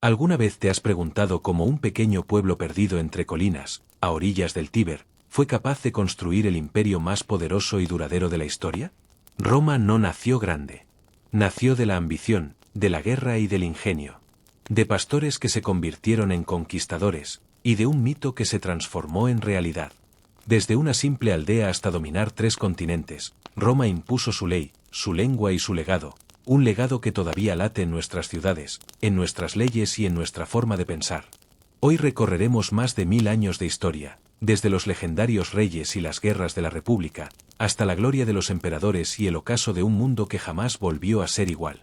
¿Alguna vez te has preguntado cómo un pequeño pueblo perdido entre colinas, a orillas del Tíber, fue capaz de construir el imperio más poderoso y duradero de la historia? Roma no nació grande. Nació de la ambición, de la guerra y del ingenio. De pastores que se convirtieron en conquistadores, y de un mito que se transformó en realidad. Desde una simple aldea hasta dominar 3 continentes, Roma impuso su ley, su lengua y su legado, un legado que todavía late en nuestras ciudades, en nuestras leyes y en nuestra forma de pensar. Hoy recorreremos más de 1000 años de historia, desde los legendarios reyes y las guerras de la República, hasta la gloria de los emperadores y el ocaso de un mundo que jamás volvió a ser igual.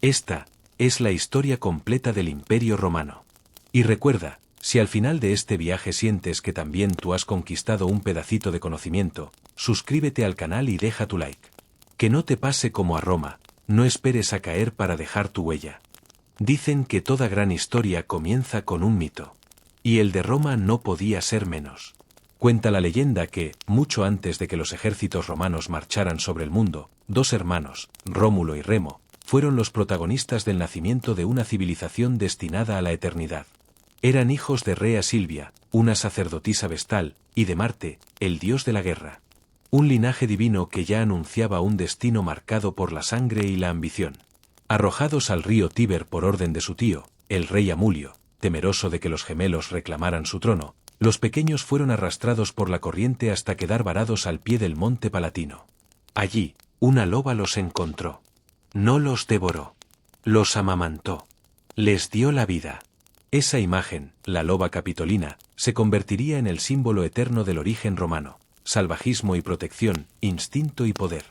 Esta es la historia completa del Imperio Romano. Y recuerda, si al final de este viaje sientes que también tú has conquistado un pedacito de conocimiento, suscríbete al canal y deja tu like. Que no te pase como a Roma, no esperes a caer para dejar tu huella. Dicen que toda gran historia comienza con un mito. Y el de Roma no podía ser menos. Cuenta la leyenda que, mucho antes de que los ejércitos romanos marcharan sobre el mundo, 2 hermanos, Rómulo y Remo, fueron los protagonistas del nacimiento de una civilización destinada a la eternidad. Eran hijos de Rea Silvia, una sacerdotisa vestal, y de Marte, el dios de la guerra. Un linaje divino que ya anunciaba un destino marcado por la sangre y la ambición. Arrojados al río Tíber por orden de su tío, el rey Amulio, temeroso de que los gemelos reclamaran su trono, los pequeños fueron arrastrados por la corriente hasta quedar varados al pie del monte Palatino. Allí, una loba los encontró. No los devoró. Los amamantó. Les dio la vida. Esa imagen, la loba capitolina, se convertiría en el símbolo eterno del origen romano, salvajismo y protección, instinto y poder.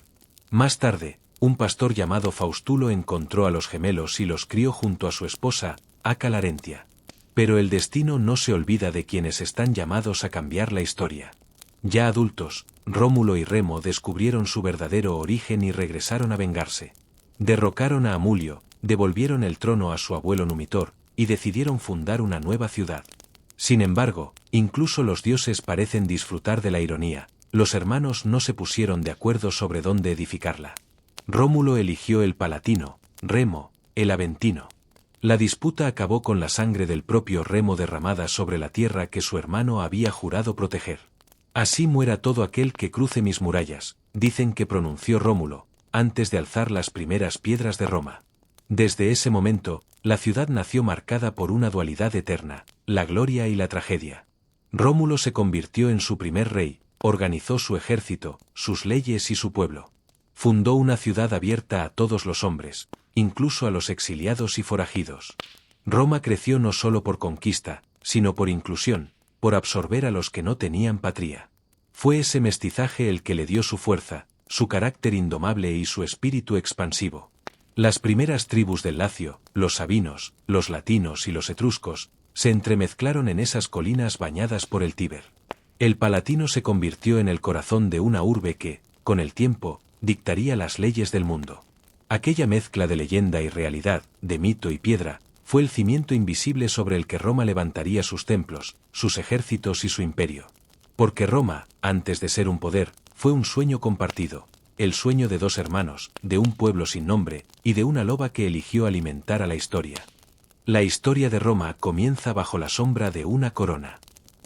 Más tarde, un pastor llamado Faustulo encontró a los gemelos y los crió junto a su esposa, Acca Larentia. Pero el destino no se olvida de quienes están llamados a cambiar la historia. Ya adultos, Rómulo y Remo descubrieron su verdadero origen y regresaron a vengarse. Derrocaron a Amulio, devolvieron el trono a su abuelo Numitor, y decidieron fundar una nueva ciudad. Sin embargo, incluso los dioses parecen disfrutar de la ironía. Los hermanos no se pusieron de acuerdo sobre dónde edificarla. Rómulo eligió el Palatino, Remo, el Aventino. La disputa acabó con la sangre del propio Remo derramada sobre la tierra que su hermano había jurado proteger. Así muera todo aquel que cruce mis murallas, dicen que pronunció Rómulo, antes de alzar las primeras piedras de Roma. Desde ese momento, la ciudad nació marcada por una dualidad eterna, la gloria y la tragedia. Rómulo se convirtió en su primer rey, organizó su ejército, sus leyes y su pueblo. Fundó una ciudad abierta a todos los hombres, incluso a los exiliados y forajidos. Roma creció no solo por conquista, sino por inclusión, por absorber a los que no tenían patria. Fue ese mestizaje el que le dio su fuerza, su carácter indomable y su espíritu expansivo. Las primeras tribus del Lacio, los sabinos, los latinos y los etruscos, se entremezclaron en esas colinas bañadas por el Tíber. El Palatino se convirtió en el corazón de una urbe que, con el tiempo, dictaría las leyes del mundo. Aquella mezcla de leyenda y realidad, de mito y piedra, fue el cimiento invisible sobre el que Roma levantaría sus templos, sus ejércitos y su imperio. Porque Roma, antes de ser un poder, fue un sueño compartido, el sueño de 2 hermanos, de un pueblo sin nombre, y de una loba que eligió alimentar a la historia. La historia de Roma comienza bajo la sombra de una corona.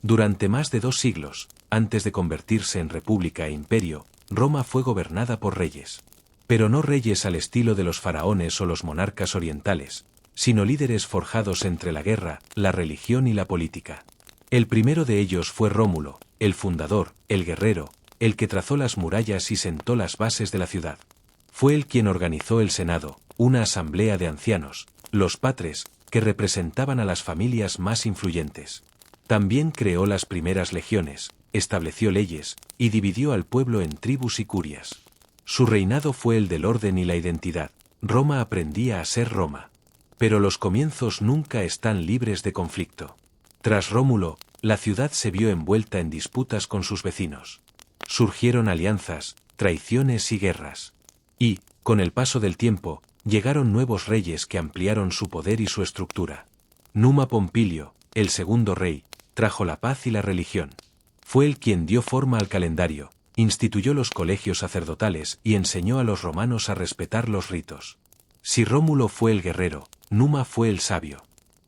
Durante más de 2 siglos, antes de convertirse en república e imperio, Roma fue gobernada por reyes. Pero no reyes al estilo de los faraones o los monarcas orientales, sino líderes forjados entre la guerra, la religión y la política. El primero de ellos fue Rómulo, el fundador, el guerrero, el que trazó las murallas y sentó las bases de la ciudad. Fue él quien organizó el Senado, una asamblea de ancianos, los patres, que representaban a las familias más influyentes. También creó las primeras legiones, estableció leyes, y dividió al pueblo en tribus y curias. Su reinado fue el del orden y la identidad. Roma aprendía a ser Roma. Pero los comienzos nunca están libres de conflicto. Tras Rómulo, la ciudad se vio envuelta en disputas con sus vecinos. Surgieron alianzas, traiciones y guerras. Y, con el paso del tiempo, llegaron nuevos reyes que ampliaron su poder y su estructura. Numa Pompilio, el segundo rey, trajo la paz y la religión. Fue él quien dio forma al calendario, instituyó los colegios sacerdotales y enseñó a los romanos a respetar los ritos. Si Rómulo fue el guerrero, Numa fue el sabio.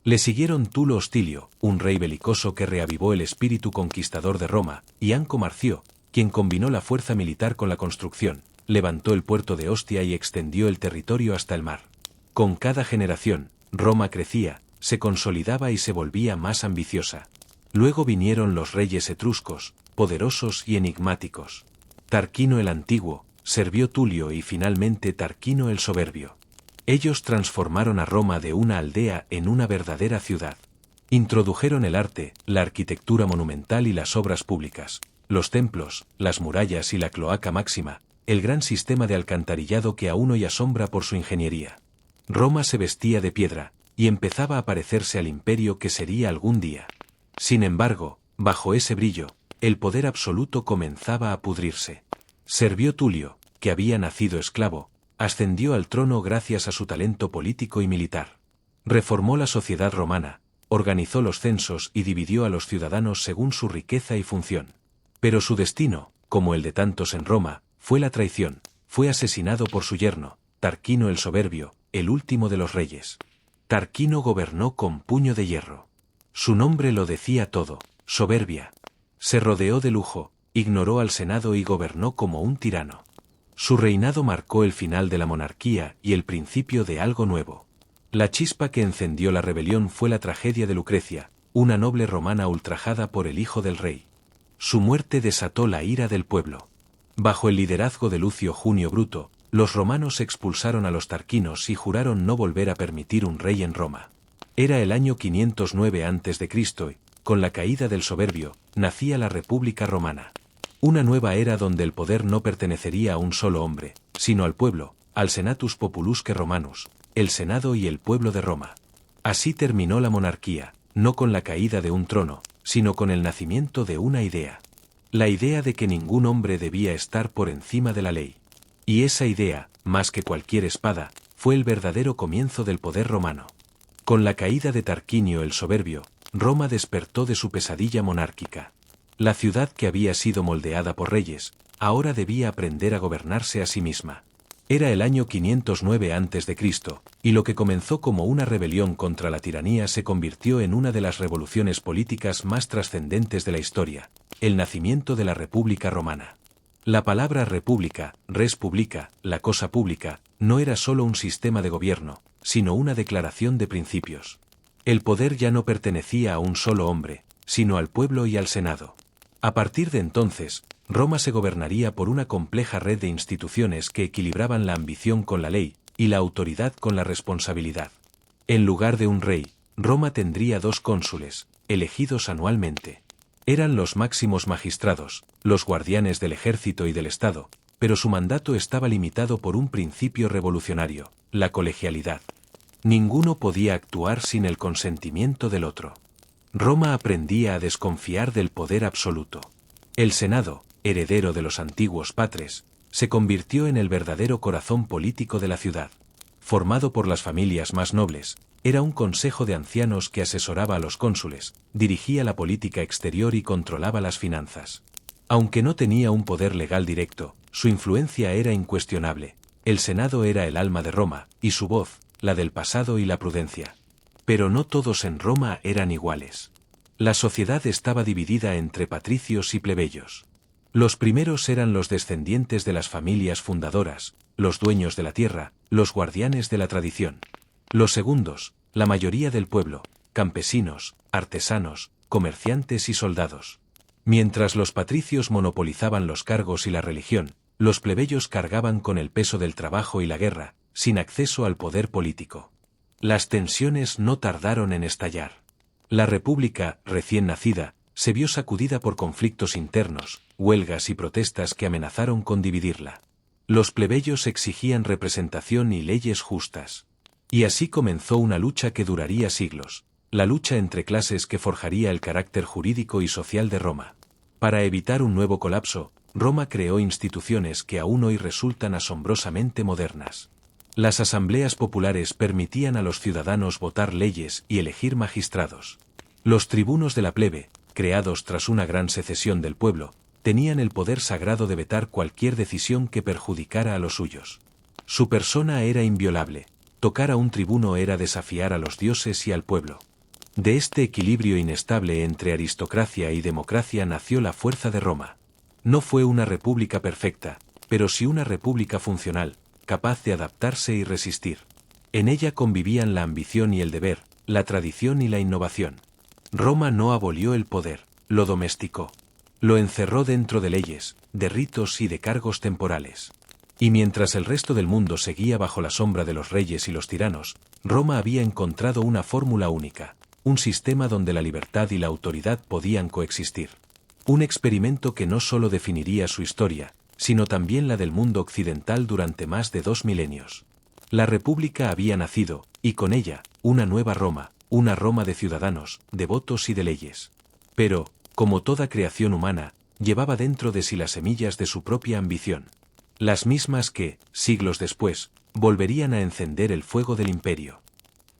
Le siguieron Tulo Hostilio, un rey belicoso que reavivó el espíritu conquistador de Roma, y Anco Marcio, quien combinó la fuerza militar con la construcción, levantó el puerto de Ostia y extendió el territorio hasta el mar. Con cada generación, Roma crecía, se consolidaba y se volvía más ambiciosa. Luego vinieron los reyes etruscos, poderosos y enigmáticos. Tarquino el Antiguo, Servio Tulio y finalmente Tarquino el Soberbio. Ellos transformaron a Roma de una aldea en una verdadera ciudad. Introdujeron el arte, la arquitectura monumental y las obras públicas, los templos, las murallas y la cloaca máxima, el gran sistema de alcantarillado que aún hoy asombra por su ingeniería. Roma se vestía de piedra, y empezaba a parecerse al imperio que sería algún día. Sin embargo, bajo ese brillo, el poder absoluto comenzaba a pudrirse. Servio Tulio, que había nacido esclavo, ascendió al trono gracias a su talento político y militar. Reformó la sociedad romana, organizó los censos y dividió a los ciudadanos según su riqueza y función. Pero su destino, como el de tantos en Roma, fue la traición. Fue asesinado por su yerno, Tarquino el Soberbio, el último de los reyes. Tarquino gobernó con puño de hierro. Su nombre lo decía todo, soberbia. Se rodeó de lujo, ignoró al Senado y gobernó como un tirano. Su reinado marcó el final de la monarquía y el principio de algo nuevo. La chispa que encendió la rebelión fue la tragedia de Lucrecia, una noble romana ultrajada por el hijo del rey. Su muerte desató la ira del pueblo. Bajo el liderazgo de Lucio Junio Bruto, los romanos expulsaron a los tarquinos y juraron no volver a permitir un rey en Roma. Era el año 509 a.C. y, con la caída del Soberbio, nacía la República Romana. Una nueva era donde el poder no pertenecería a un solo hombre, sino al pueblo, al Senatus Populusque Romanus, el Senado y el pueblo de Roma. Así terminó la monarquía, no con la caída de un trono, sino con el nacimiento de una idea. La idea de que ningún hombre debía estar por encima de la ley. Y esa idea, más que cualquier espada, fue el verdadero comienzo del poder romano. Con la caída de Tarquinio el Soberbio, Roma despertó de su pesadilla monárquica. La ciudad que había sido moldeada por reyes, ahora debía aprender a gobernarse a sí misma. Era el año 509 a.C., y lo que comenzó como una rebelión contra la tiranía se convirtió en una de las revoluciones políticas más trascendentes de la historia, el nacimiento de la República Romana. La palabra república, res publica, la cosa pública, no era solo un sistema de gobierno, sino una declaración de principios. El poder ya no pertenecía a un solo hombre, sino al pueblo y al Senado. A partir de entonces, Roma se gobernaría por una compleja red de instituciones que equilibraban la ambición con la ley, y la autoridad con la responsabilidad. En lugar de un rey, Roma tendría 2 cónsules, elegidos anualmente. Eran los máximos magistrados, los guardianes del ejército y del Estado, pero su mandato estaba limitado por un principio revolucionario, la colegialidad. Ninguno podía actuar sin el consentimiento del otro. Roma aprendía a desconfiar del poder absoluto. El Senado, heredero de los antiguos patres, se convirtió en el verdadero corazón político de la ciudad. Formado por las familias más nobles, era un consejo de ancianos que asesoraba a los cónsules, dirigía la política exterior y controlaba las finanzas. Aunque no tenía un poder legal directo, su influencia era incuestionable. El Senado era el alma de Roma, y su voz, la del pasado y la prudencia. Pero no todos en Roma eran iguales. La sociedad estaba dividida entre patricios y plebeyos. Los primeros eran los descendientes de las familias fundadoras, los dueños de la tierra, los guardianes de la tradición. Los segundos, la mayoría del pueblo, campesinos, artesanos, comerciantes y soldados. Mientras los patricios monopolizaban los cargos y la religión, los plebeyos cargaban con el peso del trabajo y la guerra, sin acceso al poder político. Las tensiones no tardaron en estallar. La República, recién nacida, se vio sacudida por conflictos internos, huelgas y protestas que amenazaron con dividirla. Los plebeyos exigían representación y leyes justas. Y así comenzó una lucha que duraría siglos, la lucha entre clases que forjaría el carácter jurídico y social de Roma. Para evitar un nuevo colapso, Roma creó instituciones que aún hoy resultan asombrosamente modernas. Las asambleas populares permitían a los ciudadanos votar leyes y elegir magistrados. Los tribunos de la plebe, creados tras una gran secesión del pueblo, tenían el poder sagrado de vetar cualquier decisión que perjudicara a los suyos. Su persona era inviolable. Tocar a un tribuno era desafiar a los dioses y al pueblo. De este equilibrio inestable entre aristocracia y democracia nació la fuerza de Roma. No fue una república perfecta, pero sí una república funcional, capaz de adaptarse y resistir. En ella convivían la ambición y el deber, la tradición y la innovación. Roma no abolió el poder, lo domesticó. Lo encerró dentro de leyes, de ritos y de cargos temporales. Y mientras el resto del mundo seguía bajo la sombra de los reyes y los tiranos, Roma había encontrado una fórmula única, un sistema donde la libertad y la autoridad podían coexistir. Un experimento que no solo definiría su historia, sino también la del mundo occidental durante más de 2 milenios. La República había nacido, y con ella, una nueva Roma, una Roma de ciudadanos, de votos y de leyes. Pero, como toda creación humana, llevaba dentro de sí las semillas de su propia ambición. Las mismas que, siglos después, volverían a encender el fuego del imperio.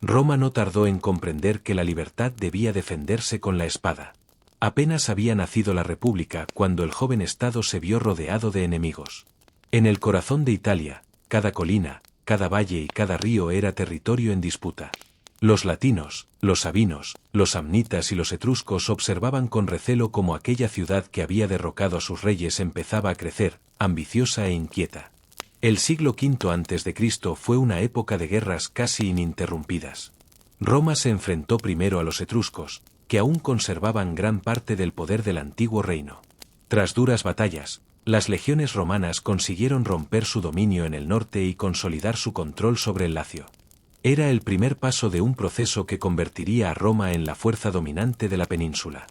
Roma no tardó en comprender que la libertad debía defenderse con la espada. Apenas había nacido la República cuando el joven Estado se vio rodeado de enemigos. En el corazón de Italia, cada colina, cada valle y cada río era territorio en disputa. Los latinos, los sabinos, los samnitas y los etruscos observaban con recelo cómo aquella ciudad que había derrocado a sus reyes empezaba a crecer, ambiciosa e inquieta. El siglo V a.C. fue una época de guerras casi ininterrumpidas. Roma se enfrentó primero a los etruscos, que aún conservaban gran parte del poder del antiguo reino. Tras duras batallas, las legiones romanas consiguieron romper su dominio en el norte y consolidar su control sobre el Lacio. Era el primer paso de un proceso que convertiría a Roma en la fuerza dominante de la península.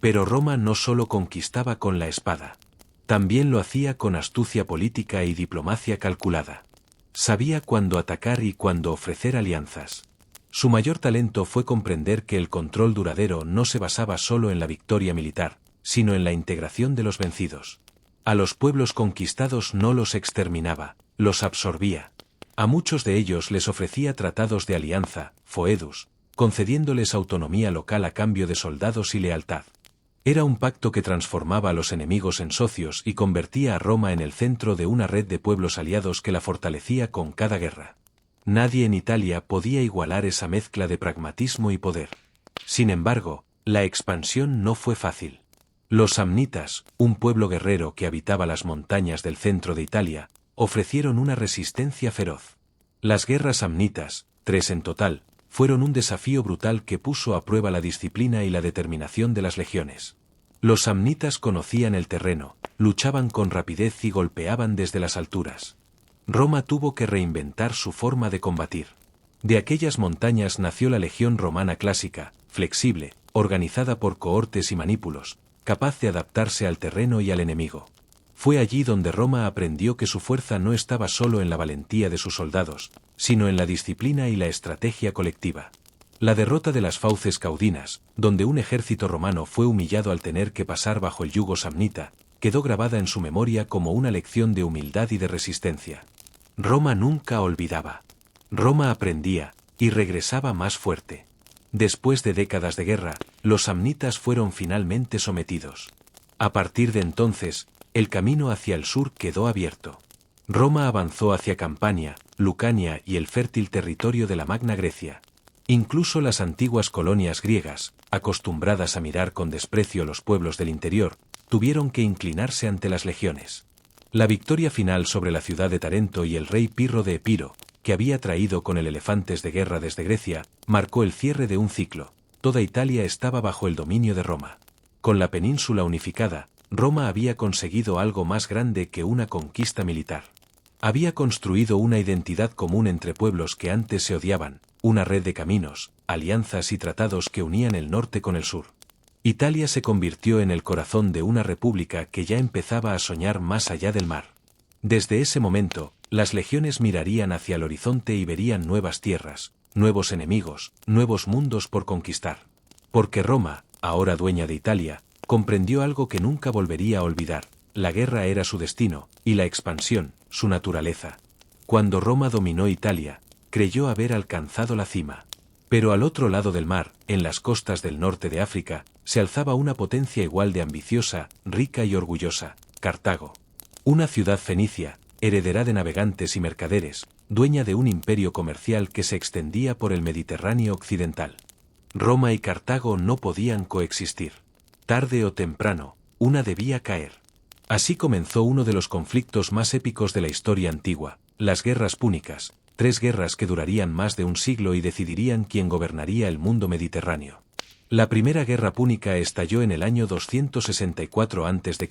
Pero Roma no solo conquistaba con la espada. También lo hacía con astucia política y diplomacia calculada. Sabía cuándo atacar y cuándo ofrecer alianzas. Su mayor talento fue comprender que el control duradero no se basaba solo en la victoria militar, sino en la integración de los vencidos. A los pueblos conquistados no los exterminaba, los absorbía. A muchos de ellos les ofrecía tratados de alianza, foedus, concediéndoles autonomía local a cambio de soldados y lealtad. Era un pacto que transformaba a los enemigos en socios y convertía a Roma en el centro de una red de pueblos aliados que la fortalecía con cada guerra. Nadie en Italia podía igualar esa mezcla de pragmatismo y poder. Sin embargo, la expansión no fue fácil. Los samnitas, un pueblo guerrero que habitaba las montañas del centro de Italia, ofrecieron una resistencia feroz. Las guerras samnitas, 3 en total, fueron un desafío brutal que puso a prueba la disciplina y la determinación de las legiones. Los samnitas conocían el terreno, luchaban con rapidez y golpeaban desde las alturas. Roma tuvo que reinventar su forma de combatir. De aquellas montañas nació la legión romana clásica, flexible, organizada por cohortes y manípulos, capaz de adaptarse al terreno y al enemigo. Fue allí donde Roma aprendió que su fuerza no estaba solo en la valentía de sus soldados, sino en la disciplina y la estrategia colectiva. La derrota de las fauces caudinas, donde un ejército romano fue humillado al tener que pasar bajo el yugo samnita, quedó grabada en su memoria como una lección de humildad y de resistencia. Roma nunca olvidaba. Roma aprendía, y regresaba más fuerte. Después de décadas de guerra, los samnitas fueron finalmente sometidos. A partir de entonces, el camino hacia el sur quedó abierto. Roma avanzó hacia Campania, Lucania y el fértil territorio de la Magna Grecia. Incluso las antiguas colonias griegas, acostumbradas a mirar con desprecio los pueblos del interior, tuvieron que inclinarse ante las legiones. La victoria final sobre la ciudad de Tarento y el rey Pirro de Epiro, que había traído con él elefantes de guerra desde Grecia, marcó el cierre de un ciclo. Toda Italia estaba bajo el dominio de Roma. Con la península unificada, Roma había conseguido algo más grande que una conquista militar. Había construido una identidad común entre pueblos que antes se odiaban, una red de caminos, alianzas y tratados que unían el norte con el sur. Italia se convirtió en el corazón de una república que ya empezaba a soñar más allá del mar. Desde ese momento, las legiones mirarían hacia el horizonte y verían nuevas tierras, nuevos enemigos, nuevos mundos por conquistar. Porque Roma, ahora dueña de Italia, comprendió algo que nunca volvería a olvidar: la guerra era su destino, y la expansión, su naturaleza. Cuando Roma dominó Italia, creyó haber alcanzado la cima. Pero al otro lado del mar, en las costas del norte de África, se alzaba una potencia igual de ambiciosa, rica y orgullosa: Cartago. Una ciudad fenicia, heredera de navegantes y mercaderes, dueña de un imperio comercial que se extendía por el Mediterráneo occidental. Roma y Cartago no podían coexistir. Tarde o temprano, una debía caer. Así comenzó uno de los conflictos más épicos de la historia antigua, las guerras púnicas, 3 guerras que durarían más de un siglo y decidirían quién gobernaría el mundo mediterráneo. La primera guerra púnica estalló en el año 264 a.C.,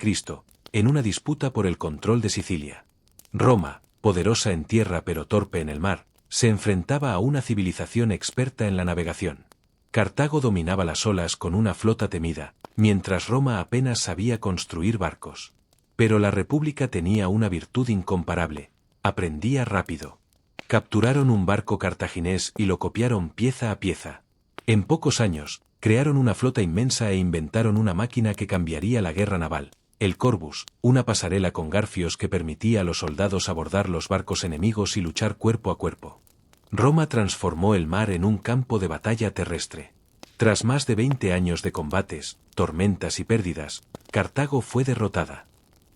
en una disputa por el control de Sicilia. Roma, poderosa en tierra pero torpe en el mar, se enfrentaba a una civilización experta en la navegación. Cartago dominaba las olas con una flota temida, mientras Roma apenas sabía construir barcos. Pero la República tenía una virtud incomparable: aprendía rápido. Capturaron un barco cartaginés y lo copiaron pieza a pieza. En pocos años, crearon una flota inmensa e inventaron una máquina que cambiaría la guerra naval, el Corvus, una pasarela con garfios que permitía a los soldados abordar los barcos enemigos y luchar cuerpo a cuerpo. Roma transformó el mar en un campo de batalla terrestre. Tras más de 20 años de combates, tormentas y pérdidas, Cartago fue derrotada.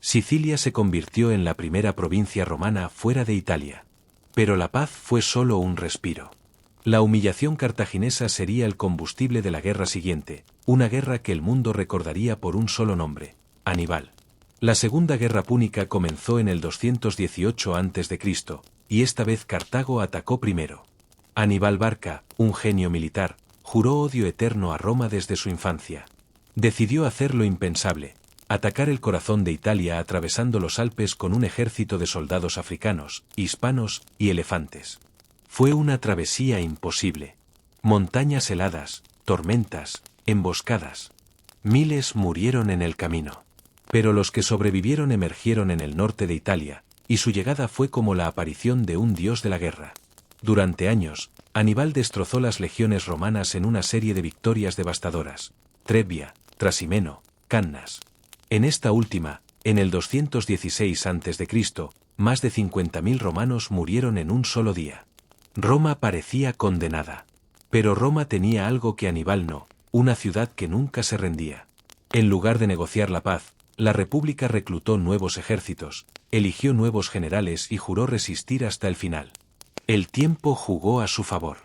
Sicilia se convirtió en la primera provincia romana fuera de Italia. Pero la paz fue solo un respiro. La humillación cartaginesa sería el combustible de la guerra siguiente, una guerra que el mundo recordaría por un solo nombre: Aníbal. La Segunda Guerra Púnica comenzó en el 218 a.C., y esta vez Cartago atacó primero. Aníbal Barca, un genio militar, juró odio eterno a Roma desde su infancia. Decidió hacer lo impensable: atacar el corazón de Italia atravesando los Alpes con un ejército de soldados africanos, hispanos y elefantes. Fue una travesía imposible. Montañas heladas, tormentas, emboscadas. Miles murieron en el camino. Pero los que sobrevivieron emergieron en el norte de Italia, y su llegada fue como la aparición de un dios de la guerra. Durante años, Aníbal destrozó las legiones romanas en una serie de victorias devastadoras: Trebia, Trasimeno, Cannas. En esta última, en el 216 a.C., más de 50.000 romanos murieron en un solo día. Roma parecía condenada. Pero Roma tenía algo que Aníbal no: una ciudad que nunca se rendía. En lugar de negociar la paz, la República reclutó nuevos ejércitos, eligió nuevos generales y juró resistir hasta el final. El tiempo jugó a su favor.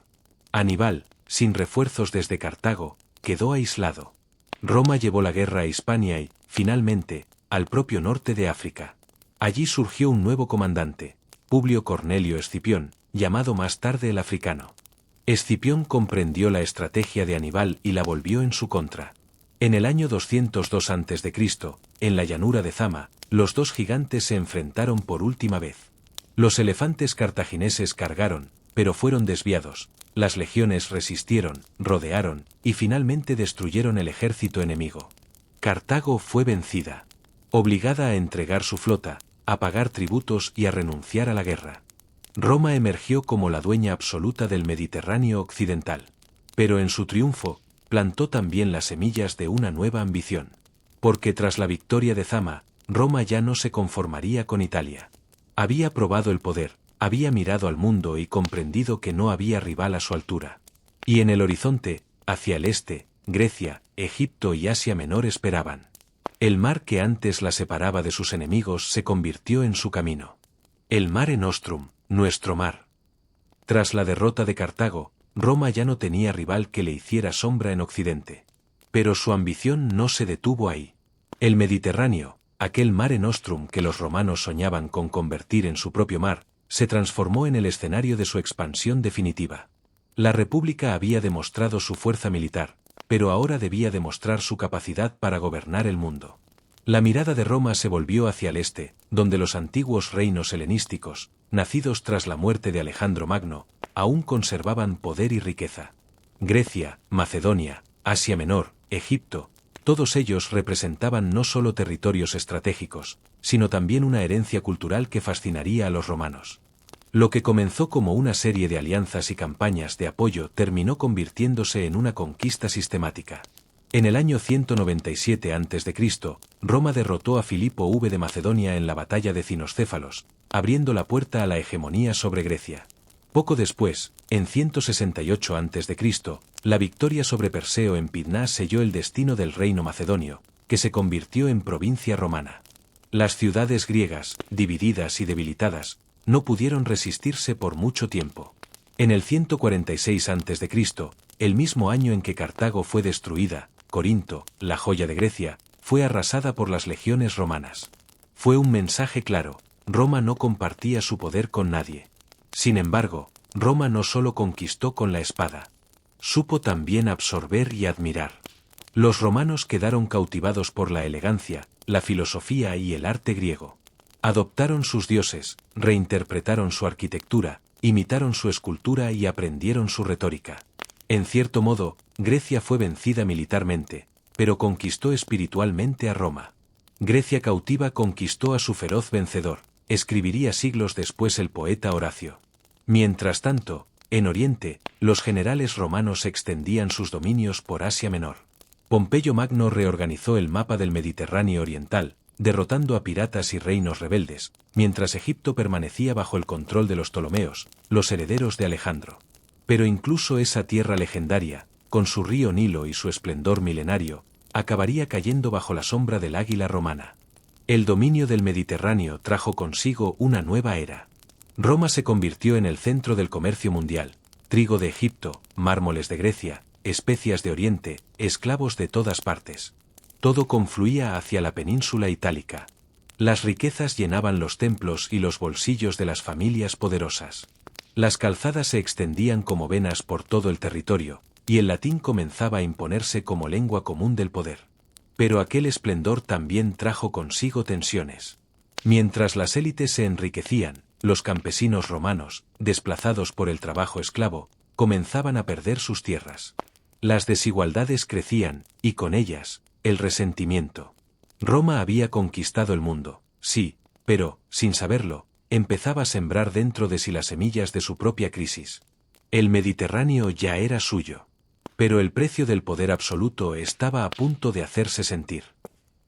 Aníbal, sin refuerzos desde Cartago, quedó aislado. Roma llevó la guerra a Hispania y, finalmente, al propio norte de África. Allí surgió un nuevo comandante, Publio Cornelio Escipión, llamado más tarde el Africano. Escipión comprendió la estrategia de Aníbal y la volvió en su contra. En el año 202 a.C., en la llanura de Zama, los dos gigantes se enfrentaron por última vez. Los elefantes cartagineses cargaron, pero fueron desviados. Las legiones resistieron, rodearon, y finalmente destruyeron el ejército enemigo. Cartago fue vencida. Obligada a entregar su flota, a pagar tributos y a renunciar a la guerra. Roma emergió como la dueña absoluta del Mediterráneo occidental. Pero en su triunfo, plantó también las semillas de una nueva ambición. Porque tras la victoria de Zama, Roma ya no se conformaría con Italia. Había probado el poder, había mirado al mundo y comprendido que no había rival a su altura. Y en el horizonte, hacia el este, Grecia, Egipto y Asia Menor esperaban. El mar que antes la separaba de sus enemigos se convirtió en su camino. El Mare Nostrum, nuestro mar. Tras la derrota de Cartago, Roma ya no tenía rival que le hiciera sombra en Occidente. Pero su ambición no se detuvo ahí. El Mediterráneo, aquel Mare Nostrum que los romanos soñaban con convertir en su propio mar, se transformó en el escenario de su expansión definitiva. La República había demostrado su fuerza militar, pero ahora debía demostrar su capacidad para gobernar el mundo. La mirada de Roma se volvió hacia el este, donde los antiguos reinos helenísticos, nacidos tras la muerte de Alejandro Magno, aún conservaban poder y riqueza. Grecia, Macedonia, Asia Menor, Egipto, todos ellos representaban no solo territorios estratégicos, sino también una herencia cultural que fascinaría a los romanos. Lo que comenzó como una serie de alianzas y campañas de apoyo terminó convirtiéndose en una conquista sistemática. En el año 197 a.C., Roma derrotó a Filipo V de Macedonia en la batalla de Cinoscéfalos, abriendo la puerta a la hegemonía sobre Grecia. Poco después, en 168 a.C., la victoria sobre Perseo en Pydna selló el destino del reino macedonio, que se convirtió en provincia romana. Las ciudades griegas, divididas y debilitadas, no pudieron resistirse por mucho tiempo. En el 146 a.C., el mismo año en que Cartago fue destruida, Corinto, la joya de Grecia, fue arrasada por las legiones romanas. Fue un mensaje claro: Roma no compartía su poder con nadie. Sin embargo, Roma no solo conquistó con la espada. Supo también absorber y admirar. Los romanos quedaron cautivados por la elegancia, la filosofía y el arte griego. Adoptaron sus dioses, reinterpretaron su arquitectura, imitaron su escultura y aprendieron su retórica. En cierto modo, Grecia fue vencida militarmente, pero conquistó espiritualmente a Roma. Grecia cautiva conquistó a su feroz vencedor, escribiría siglos después el poeta Horacio. Mientras tanto, en Oriente, los generales romanos extendían sus dominios por Asia Menor. Pompeyo Magno reorganizó el mapa del Mediterráneo oriental, derrotando a piratas y reinos rebeldes, mientras Egipto permanecía bajo el control de los Ptolomeos, los herederos de Alejandro. Pero incluso esa tierra legendaria, con su río Nilo y su esplendor milenario, acabaría cayendo bajo la sombra del águila romana. El dominio del Mediterráneo trajo consigo una nueva era. Roma se convirtió en el centro del comercio mundial: trigo de Egipto, mármoles de Grecia, especias de Oriente, esclavos de todas partes. Todo confluía hacia la península itálica. Las riquezas llenaban los templos y los bolsillos de las familias poderosas. Las calzadas se extendían como venas por todo el territorio, y el latín comenzaba a imponerse como lengua común del poder. Pero aquel esplendor también trajo consigo tensiones. Mientras las élites se enriquecían, los campesinos romanos, desplazados por el trabajo esclavo, comenzaban a perder sus tierras. Las desigualdades crecían, y con ellas, el resentimiento. Roma había conquistado el mundo, sí, pero, sin saberlo, empezaba a sembrar dentro de sí las semillas de su propia crisis. El Mediterráneo ya era suyo. Pero el precio del poder absoluto estaba a punto de hacerse sentir.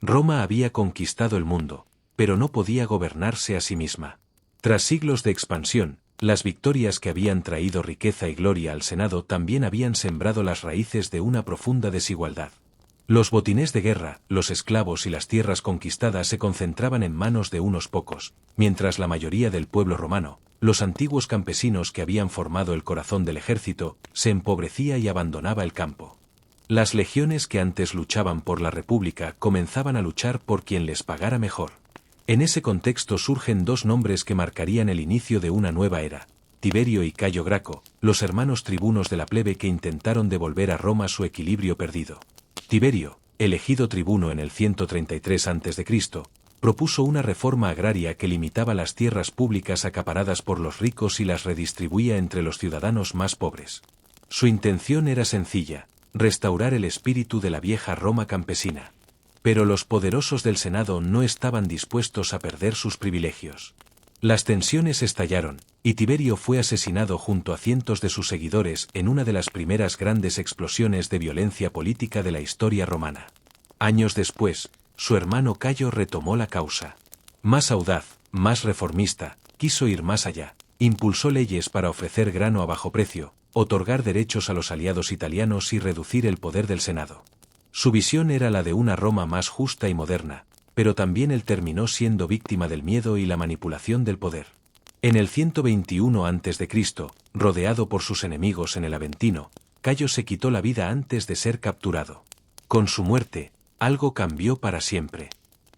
Roma había conquistado el mundo, pero no podía gobernarse a sí misma. Tras siglos de expansión, las victorias que habían traído riqueza y gloria al Senado también habían sembrado las raíces de una profunda desigualdad. Los botines de guerra, los esclavos y las tierras conquistadas se concentraban en manos de unos pocos, mientras la mayoría del pueblo romano, los antiguos campesinos que habían formado el corazón del ejército, se empobrecía y abandonaba el campo. Las legiones que antes luchaban por la República comenzaban a luchar por quien les pagara mejor. En ese contexto surgen dos nombres que marcarían el inicio de una nueva era: Tiberio y Cayo Graco, los hermanos tribunos de la plebe que intentaron devolver a Roma su equilibrio perdido. Tiberio, elegido tribuno en el 133 a.C., propuso una reforma agraria que limitaba las tierras públicas acaparadas por los ricos y las redistribuía entre los ciudadanos más pobres. Su intención era sencilla: restaurar el espíritu de la vieja Roma campesina. Pero los poderosos del Senado no estaban dispuestos a perder sus privilegios. Las tensiones estallaron, y Tiberio fue asesinado junto a cientos de sus seguidores en una de las primeras grandes explosiones de violencia política de la historia romana. Años después, su hermano Cayo retomó la causa. Más audaz, más reformista, quiso ir más allá. Impulsó leyes para ofrecer grano a bajo precio, otorgar derechos a los aliados italianos y reducir el poder del Senado. Su visión era la de una Roma más justa y moderna, pero también él terminó siendo víctima del miedo y la manipulación del poder. En el 121 a.C., rodeado por sus enemigos en el Aventino, Cayo se quitó la vida antes de ser capturado. Con su muerte, algo cambió para siempre.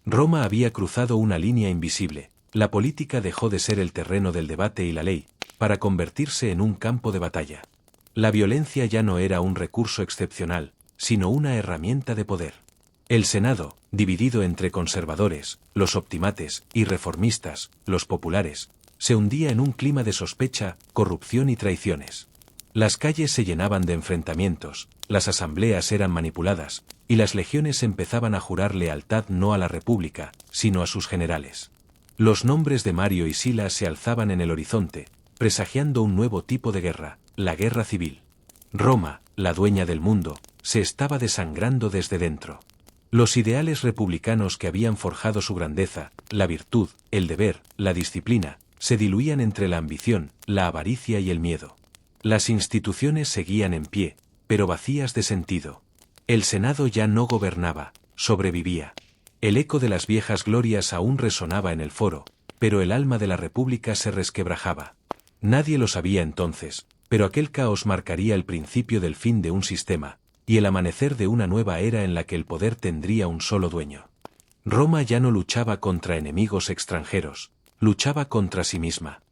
Roma había cruzado una línea invisible: la política dejó de ser el terreno del debate y la ley, para convertirse en un campo de batalla. La violencia ya no era un recurso excepcional, sino una herramienta de poder. El Senado, dividido entre conservadores, los optimates, y reformistas, los populares, se hundía en un clima de sospecha, corrupción y traiciones. Las calles se llenaban de enfrentamientos, las asambleas eran manipuladas, y las legiones empezaban a jurar lealtad no a la República, sino a sus generales. Los nombres de Mario y Sila se alzaban en el horizonte, presagiando un nuevo tipo de guerra: la guerra civil. Roma, la dueña del mundo, se estaba desangrando desde dentro. Los ideales republicanos que habían forjado su grandeza, la virtud, el deber, la disciplina, se diluían entre la ambición, la avaricia y el miedo. Las instituciones seguían en pie, pero vacías de sentido. El Senado ya no gobernaba, sobrevivía. El eco de las viejas glorias aún resonaba en el foro, pero el alma de la República se resquebrajaba. Nadie lo sabía entonces, pero aquel caos marcaría el principio del fin de un sistema, y el amanecer de una nueva era en la que el poder tendría un solo dueño. Roma ya no luchaba contra enemigos extranjeros, luchaba contra sí misma.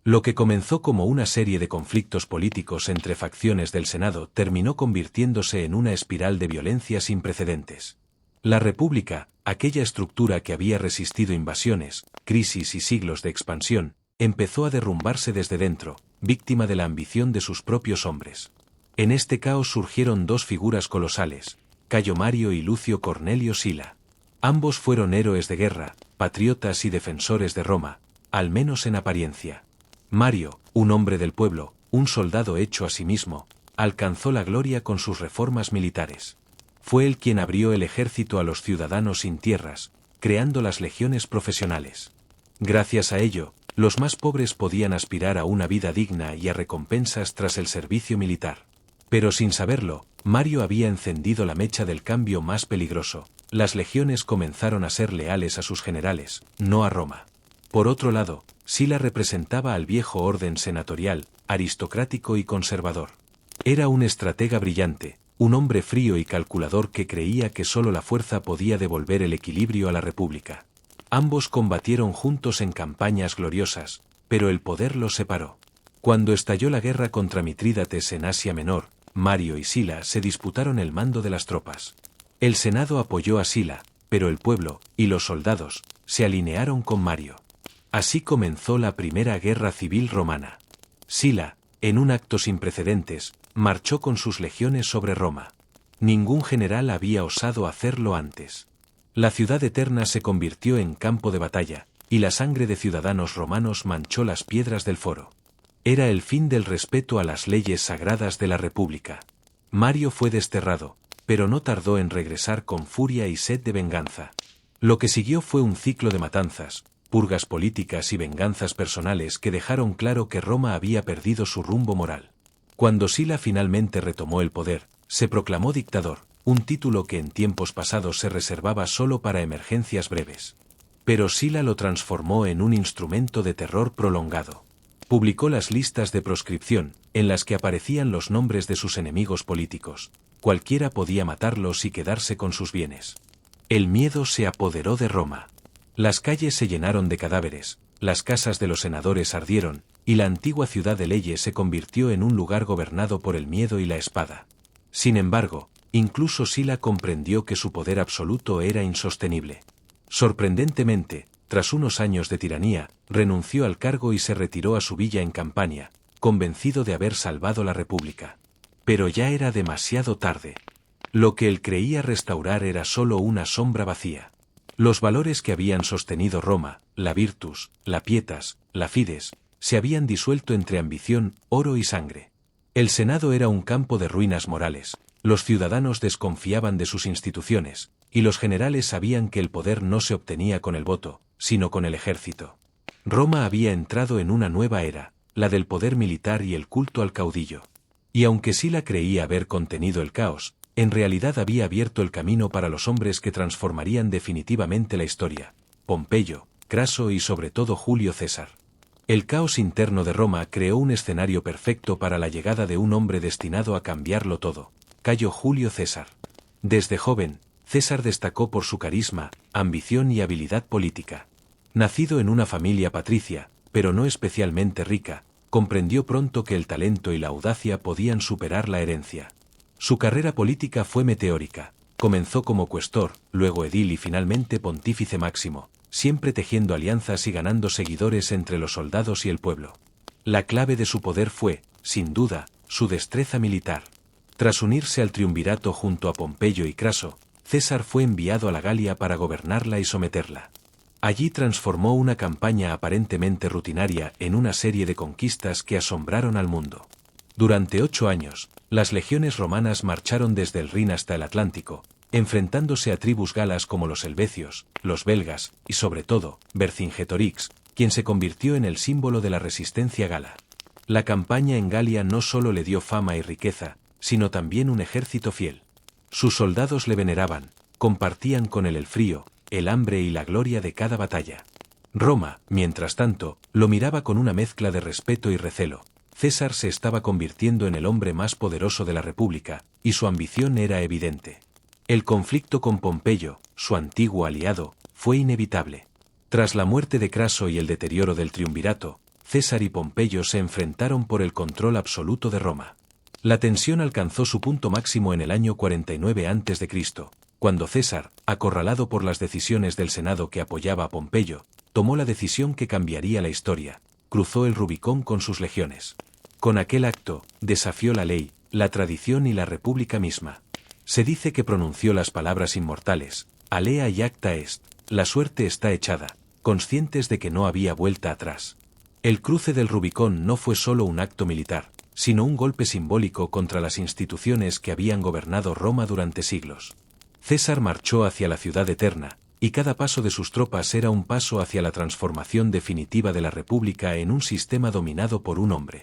Lo que comenzó como una serie de conflictos políticos entre facciones del Senado terminó convirtiéndose en una espiral de violencia sin precedentes. La República, aquella estructura que había resistido invasiones, crisis y siglos de expansión, empezó a derrumbarse desde dentro, víctima de la ambición de sus propios hombres. En este caos surgieron dos figuras colosales, Cayo Mario y Lucio Cornelio Sila. Ambos fueron héroes de guerra, patriotas y defensores de Roma, al menos en apariencia. Mario, un hombre del pueblo, un soldado hecho a sí mismo, alcanzó la gloria con sus reformas militares. Fue él quien abrió el ejército a los ciudadanos sin tierras, creando las legiones profesionales. Gracias a ello, los más pobres podían aspirar a una vida digna y a recompensas tras el servicio militar. Pero sin saberlo, Mario había encendido la mecha del cambio más peligroso. Las legiones comenzaron a ser leales a sus generales, no a Roma. Por otro lado, Sila representaba al viejo orden senatorial, aristocrático y conservador. Era un estratega brillante, un hombre frío y calculador que creía que solo la fuerza podía devolver el equilibrio a la República. Ambos combatieron juntos en campañas gloriosas, pero el poder los separó. Cuando estalló la guerra contra Mitrídates en Asia Menor, Mario y Sila se disputaron el mando de las tropas. El Senado apoyó a Sila, pero el pueblo, y los soldados, se alinearon con Mario. Así comenzó la primera guerra civil romana. Sila, en un acto sin precedentes, marchó con sus legiones sobre Roma. Ningún general había osado hacerlo antes. La ciudad eterna se convirtió en campo de batalla, y la sangre de ciudadanos romanos manchó las piedras del foro. Era el fin del respeto a las leyes sagradas de la República. Mario fue desterrado, pero no tardó en regresar con furia y sed de venganza. Lo que siguió fue un ciclo de matanzas, purgas políticas y venganzas personales que dejaron claro que Roma había perdido su rumbo moral. Cuando Sila finalmente retomó el poder, se proclamó dictador, un título que en tiempos pasados se reservaba solo para emergencias breves. Pero Sila lo transformó en un instrumento de terror prolongado. Publicó las listas de proscripción, en las que aparecían los nombres de sus enemigos políticos. Cualquiera podía matarlos y quedarse con sus bienes. El miedo se apoderó de Roma. Las calles se llenaron de cadáveres, las casas de los senadores ardieron, y la antigua ciudad de leyes se convirtió en un lugar gobernado por el miedo y la espada. Sin embargo, incluso Sila comprendió que su poder absoluto era insostenible. Sorprendentemente, tras unos años de tiranía, renunció al cargo y se retiró a su villa en Campania, convencido de haber salvado la República. Pero ya era demasiado tarde. Lo que él creía restaurar era solo una sombra vacía. Los valores que habían sostenido Roma, la virtus, la pietas, la fides, se habían disuelto entre ambición, oro y sangre. El Senado era un campo de ruinas morales, los ciudadanos desconfiaban de sus instituciones, y los generales sabían que el poder no se obtenía con el voto, sino con el ejército. Roma había entrado en una nueva era, la del poder militar y el culto al caudillo. Y aunque Sila creía haber contenido el caos, en realidad había abierto el camino para los hombres que transformarían definitivamente la historia: Pompeyo, Craso y sobre todo Julio César. El caos interno de Roma creó un escenario perfecto para la llegada de un hombre destinado a cambiarlo todo: Cayo Julio César. Desde joven, César destacó por su carisma, ambición y habilidad política. Nacido en una familia patricia, pero no especialmente rica, comprendió pronto que el talento y la audacia podían superar la herencia. Su carrera política fue meteórica. Comenzó como cuestor, luego edil y finalmente pontífice máximo, siempre tejiendo alianzas y ganando seguidores entre los soldados y el pueblo. La clave de su poder fue, sin duda, su destreza militar. Tras unirse al triunvirato junto a Pompeyo y Craso, César fue enviado a la Galia para gobernarla y someterla. Allí transformó una campaña aparentemente rutinaria en una serie de conquistas que asombraron al mundo. Durante 8 años, las legiones romanas marcharon desde el Rin hasta el Atlántico, enfrentándose a tribus galas como los helvecios, los belgas, y sobre todo, Vercingetorix, quien se convirtió en el símbolo de la resistencia gala. La campaña en Galia no solo le dio fama y riqueza, sino también un ejército fiel. Sus soldados le veneraban, compartían con él el frío, el hambre y la gloria de cada batalla. Roma, mientras tanto, lo miraba con una mezcla de respeto y recelo. César se estaba convirtiendo en el hombre más poderoso de la República, y su ambición era evidente. El conflicto con Pompeyo, su antiguo aliado, fue inevitable. Tras la muerte de Craso y el deterioro del triunvirato, César y Pompeyo se enfrentaron por el control absoluto de Roma. La tensión alcanzó su punto máximo en el año 49 a.C., cuando César, acorralado por las decisiones del Senado que apoyaba a Pompeyo, tomó la decisión que cambiaría la historia: cruzó el Rubicón con sus legiones. Con aquel acto, desafió la ley, la tradición y la república misma. Se dice que pronunció las palabras inmortales: alea iacta est, la suerte está echada, conscientes de que no había vuelta atrás. El cruce del Rubicón no fue solo un acto militar, sino un golpe simbólico contra las instituciones que habían gobernado Roma durante siglos. César marchó hacia la ciudad eterna, y cada paso de sus tropas era un paso hacia la transformación definitiva de la República en un sistema dominado por un hombre.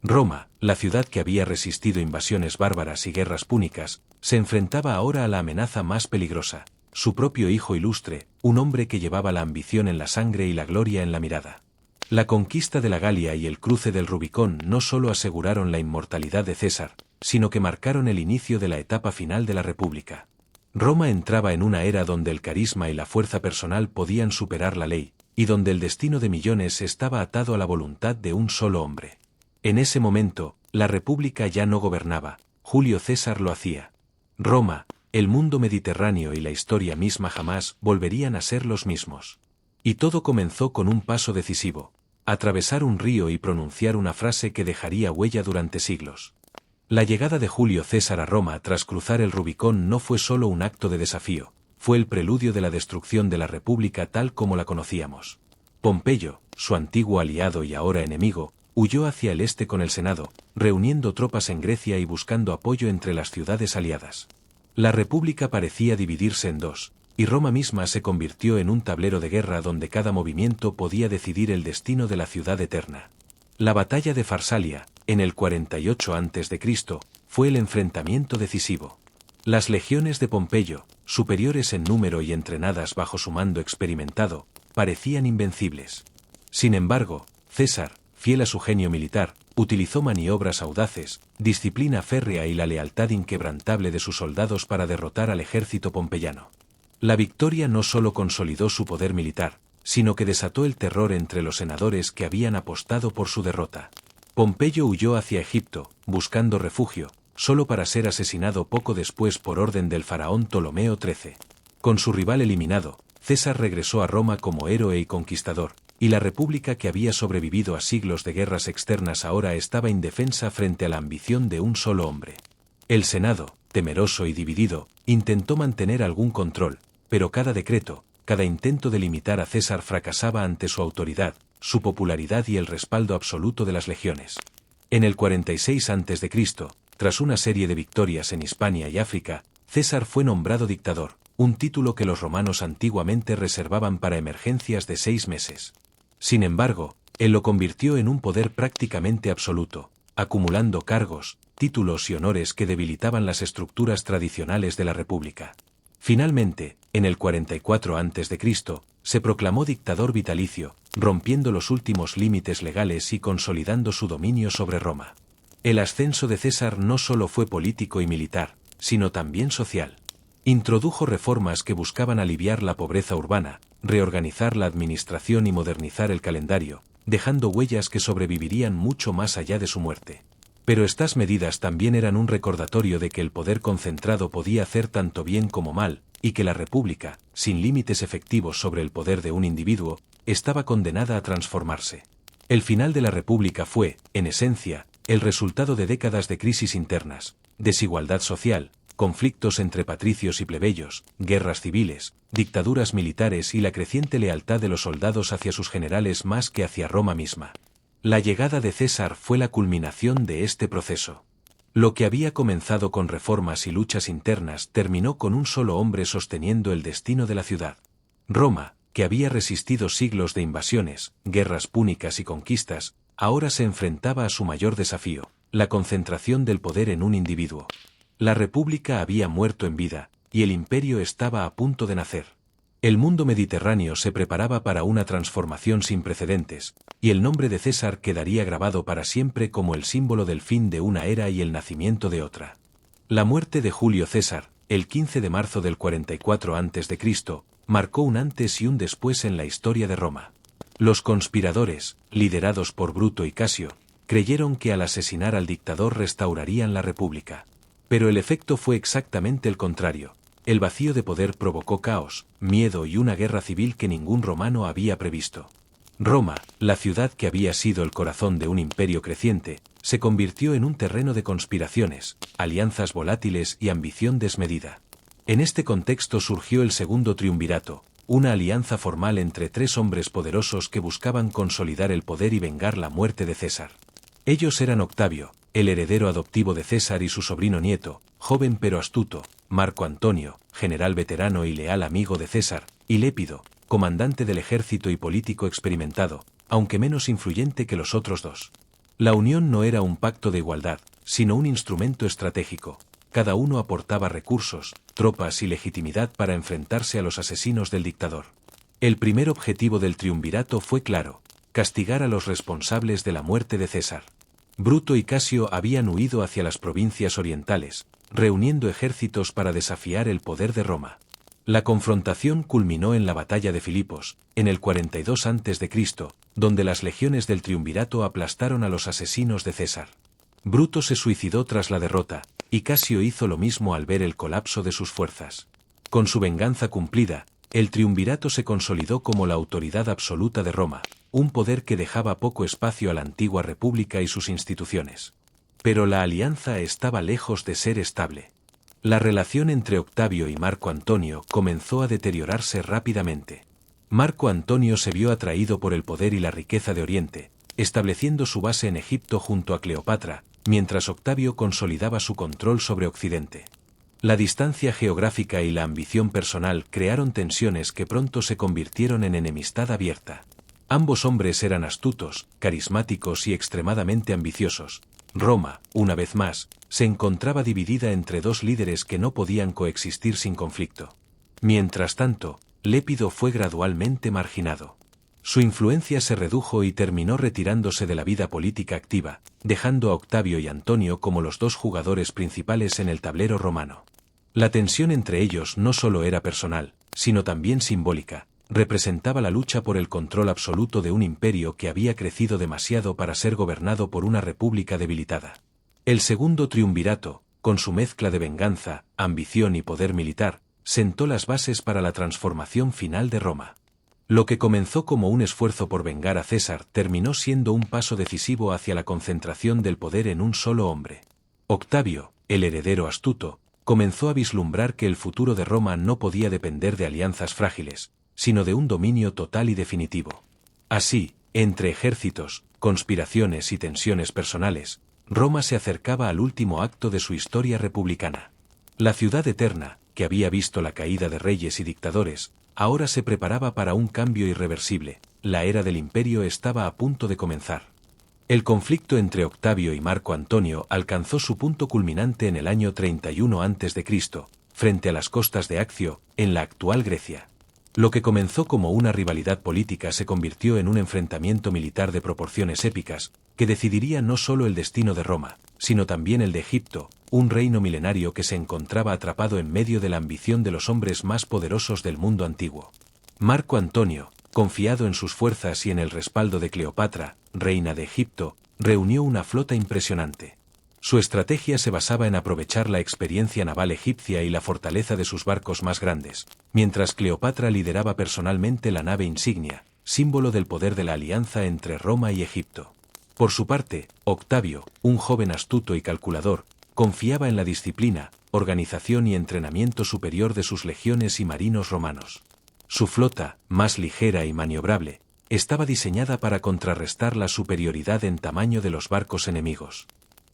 Roma, la ciudad que había resistido invasiones bárbaras y guerras púnicas, se enfrentaba ahora a la amenaza más peligrosa: su propio hijo ilustre, un hombre que llevaba la ambición en la sangre y la gloria en la mirada. La conquista de la Galia y el cruce del Rubicón no solo aseguraron la inmortalidad de César, sino que marcaron el inicio de la etapa final de la República. Roma entraba en una era donde el carisma y la fuerza personal podían superar la ley, y donde el destino de millones estaba atado a la voluntad de un solo hombre. En ese momento, la República ya no gobernaba, Julio César lo hacía. Roma, el mundo mediterráneo y la historia misma jamás volverían a ser los mismos. Y todo comenzó con un paso decisivo: atravesar un río y pronunciar una frase que dejaría huella durante siglos. La llegada de Julio César a Roma tras cruzar el Rubicón no fue solo un acto de desafío, fue el preludio de la destrucción de la República tal como la conocíamos. Pompeyo, su antiguo aliado y ahora enemigo, huyó hacia el este con el Senado, reuniendo tropas en Grecia y buscando apoyo entre las ciudades aliadas. La República parecía dividirse en dos, y Roma misma se convirtió en un tablero de guerra donde cada movimiento podía decidir el destino de la ciudad eterna. La batalla de Farsalia, en el 48 a.C., fue el enfrentamiento decisivo. Las legiones de Pompeyo, superiores en número y entrenadas bajo su mando experimentado, parecían invencibles. Sin embargo, César, fiel a su genio militar, utilizó maniobras audaces, disciplina férrea y la lealtad inquebrantable de sus soldados para derrotar al ejército pompeyano. La victoria no solo consolidó su poder militar, sino que desató el terror entre los senadores que habían apostado por su derrota. Pompeyo huyó hacia Egipto, buscando refugio, solo para ser asesinado poco después por orden del faraón Ptolomeo XIII. Con su rival eliminado, César regresó a Roma como héroe y conquistador, y la república que había sobrevivido a siglos de guerras externas ahora estaba indefensa frente a la ambición de un solo hombre. El Senado, temeroso y dividido, intentó mantener algún control, pero cada decreto, cada intento de limitar a César fracasaba ante su autoridad, su popularidad y el respaldo absoluto de las legiones. En el 46 a.C., tras una serie de victorias en Hispania y África, César fue nombrado dictador, un título que los romanos antiguamente reservaban para emergencias de 6 meses. Sin embargo, él lo convirtió en un poder prácticamente absoluto, acumulando cargos, títulos y honores que debilitaban las estructuras tradicionales de la República. Finalmente, en el 44 a.C., se proclamó dictador vitalicio, rompiendo los últimos límites legales y consolidando su dominio sobre Roma. El ascenso de César no solo fue político y militar, sino también social. Introdujo reformas que buscaban aliviar la pobreza urbana, reorganizar la administración y modernizar el calendario, dejando huellas que sobrevivirían mucho más allá de su muerte. Pero estas medidas también eran un recordatorio de que el poder concentrado podía hacer tanto bien como mal, y que la República, sin límites efectivos sobre el poder de un individuo, estaba condenada a transformarse. El final de la República fue, en esencia, el resultado de décadas de crisis internas, desigualdad social, conflictos entre patricios y plebeyos, guerras civiles, dictaduras militares y la creciente lealtad de los soldados hacia sus generales más que hacia Roma misma. La llegada de César fue la culminación de este proceso. Lo que había comenzado con reformas y luchas internas terminó con un solo hombre sosteniendo el destino de la ciudad. Roma, que había resistido siglos de invasiones, guerras púnicas y conquistas, ahora se enfrentaba a su mayor desafío, la concentración del poder en un individuo. La República había muerto en vida, y el imperio estaba a punto de nacer. El mundo mediterráneo se preparaba para una transformación sin precedentes, y el nombre de César quedaría grabado para siempre como el símbolo del fin de una era y el nacimiento de otra. La muerte de Julio César, el 15 de marzo del 44 a.C., marcó un antes y un después en la historia de Roma. Los conspiradores, liderados por Bruto y Casio, creyeron que al asesinar al dictador restaurarían la república. Pero el efecto fue exactamente el contrario. El vacío de poder provocó caos, miedo y una guerra civil que ningún romano había previsto. Roma, la ciudad que había sido el corazón de un imperio creciente, se convirtió en un terreno de conspiraciones, alianzas volátiles y ambición desmedida. En este contexto surgió el segundo triunvirato, una alianza formal entre tres hombres poderosos que buscaban consolidar el poder y vengar la muerte de César. Ellos eran Octavio, el heredero adoptivo de César, y su sobrino nieto, joven pero astuto, Marco Antonio, general veterano y leal amigo de César, y Lépido, comandante del ejército y político experimentado, aunque menos influyente que los otros dos. La unión no era un pacto de igualdad, sino un instrumento estratégico. Cada uno aportaba recursos, tropas y legitimidad para enfrentarse a los asesinos del dictador. El primer objetivo del triunvirato fue claro: castigar a los responsables de la muerte de César. Bruto y Casio habían huido hacia las provincias orientales, reuniendo ejércitos para desafiar el poder de Roma. La confrontación culminó en la batalla de Filipos, en el 42 a.C., donde las legiones del triunvirato aplastaron a los asesinos de César. Bruto se suicidó tras la derrota, y Casio hizo lo mismo al ver el colapso de sus fuerzas. Con su venganza cumplida, el triunvirato se consolidó como la autoridad absoluta de Roma, un poder que dejaba poco espacio a la antigua república y sus instituciones. Pero la alianza estaba lejos de ser estable. La relación entre Octavio y Marco Antonio comenzó a deteriorarse rápidamente. Marco Antonio se vio atraído por el poder y la riqueza de Oriente, estableciendo su base en Egipto junto a Cleopatra, mientras Octavio consolidaba su control sobre Occidente. La distancia geográfica y la ambición personal crearon tensiones que pronto se convirtieron en enemistad abierta. Ambos hombres eran astutos, carismáticos y extremadamente ambiciosos. Roma, una vez más, se encontraba dividida entre dos líderes que no podían coexistir sin conflicto. Mientras tanto, Lépido fue gradualmente marginado. Su influencia se redujo y terminó retirándose de la vida política activa, dejando a Octavio y Antonio como los dos jugadores principales en el tablero romano. La tensión entre ellos no solo era personal, sino también simbólica. Representaba la lucha por el control absoluto de un imperio que había crecido demasiado para ser gobernado por una república debilitada. El segundo triunvirato, con su mezcla de venganza, ambición y poder militar, sentó las bases para la transformación final de Roma. Lo que comenzó como un esfuerzo por vengar a César terminó siendo un paso decisivo hacia la concentración del poder en un solo hombre. Octavio, el heredero astuto, comenzó a vislumbrar que el futuro de Roma no podía depender de alianzas frágiles, sino de un dominio total y definitivo. Así, entre ejércitos, conspiraciones y tensiones personales, Roma se acercaba al último acto de su historia republicana. La ciudad eterna, que había visto la caída de reyes y dictadores, ahora se preparaba para un cambio irreversible. La era del imperio estaba a punto de comenzar. El conflicto entre Octavio y Marco Antonio alcanzó su punto culminante en el año 31 a.C., frente a las costas de Accio, en la actual Grecia. Lo que comenzó como una rivalidad política se convirtió en un enfrentamiento militar de proporciones épicas, que decidiría no solo el destino de Roma, sino también el de Egipto, un reino milenario que se encontraba atrapado en medio de la ambición de los hombres más poderosos del mundo antiguo. Marco Antonio, confiado en sus fuerzas y en el respaldo de Cleopatra, reina de Egipto, reunió una flota impresionante. Su estrategia se basaba en aprovechar la experiencia naval egipcia y la fortaleza de sus barcos más grandes, mientras Cleopatra lideraba personalmente la nave insignia, símbolo del poder de la alianza entre Roma y Egipto. Por su parte, Octavio, un joven astuto y calculador, confiaba en la disciplina, organización y entrenamiento superior de sus legiones y marinos romanos. Su flota, más ligera y maniobrable, estaba diseñada para contrarrestar la superioridad en tamaño de los barcos enemigos.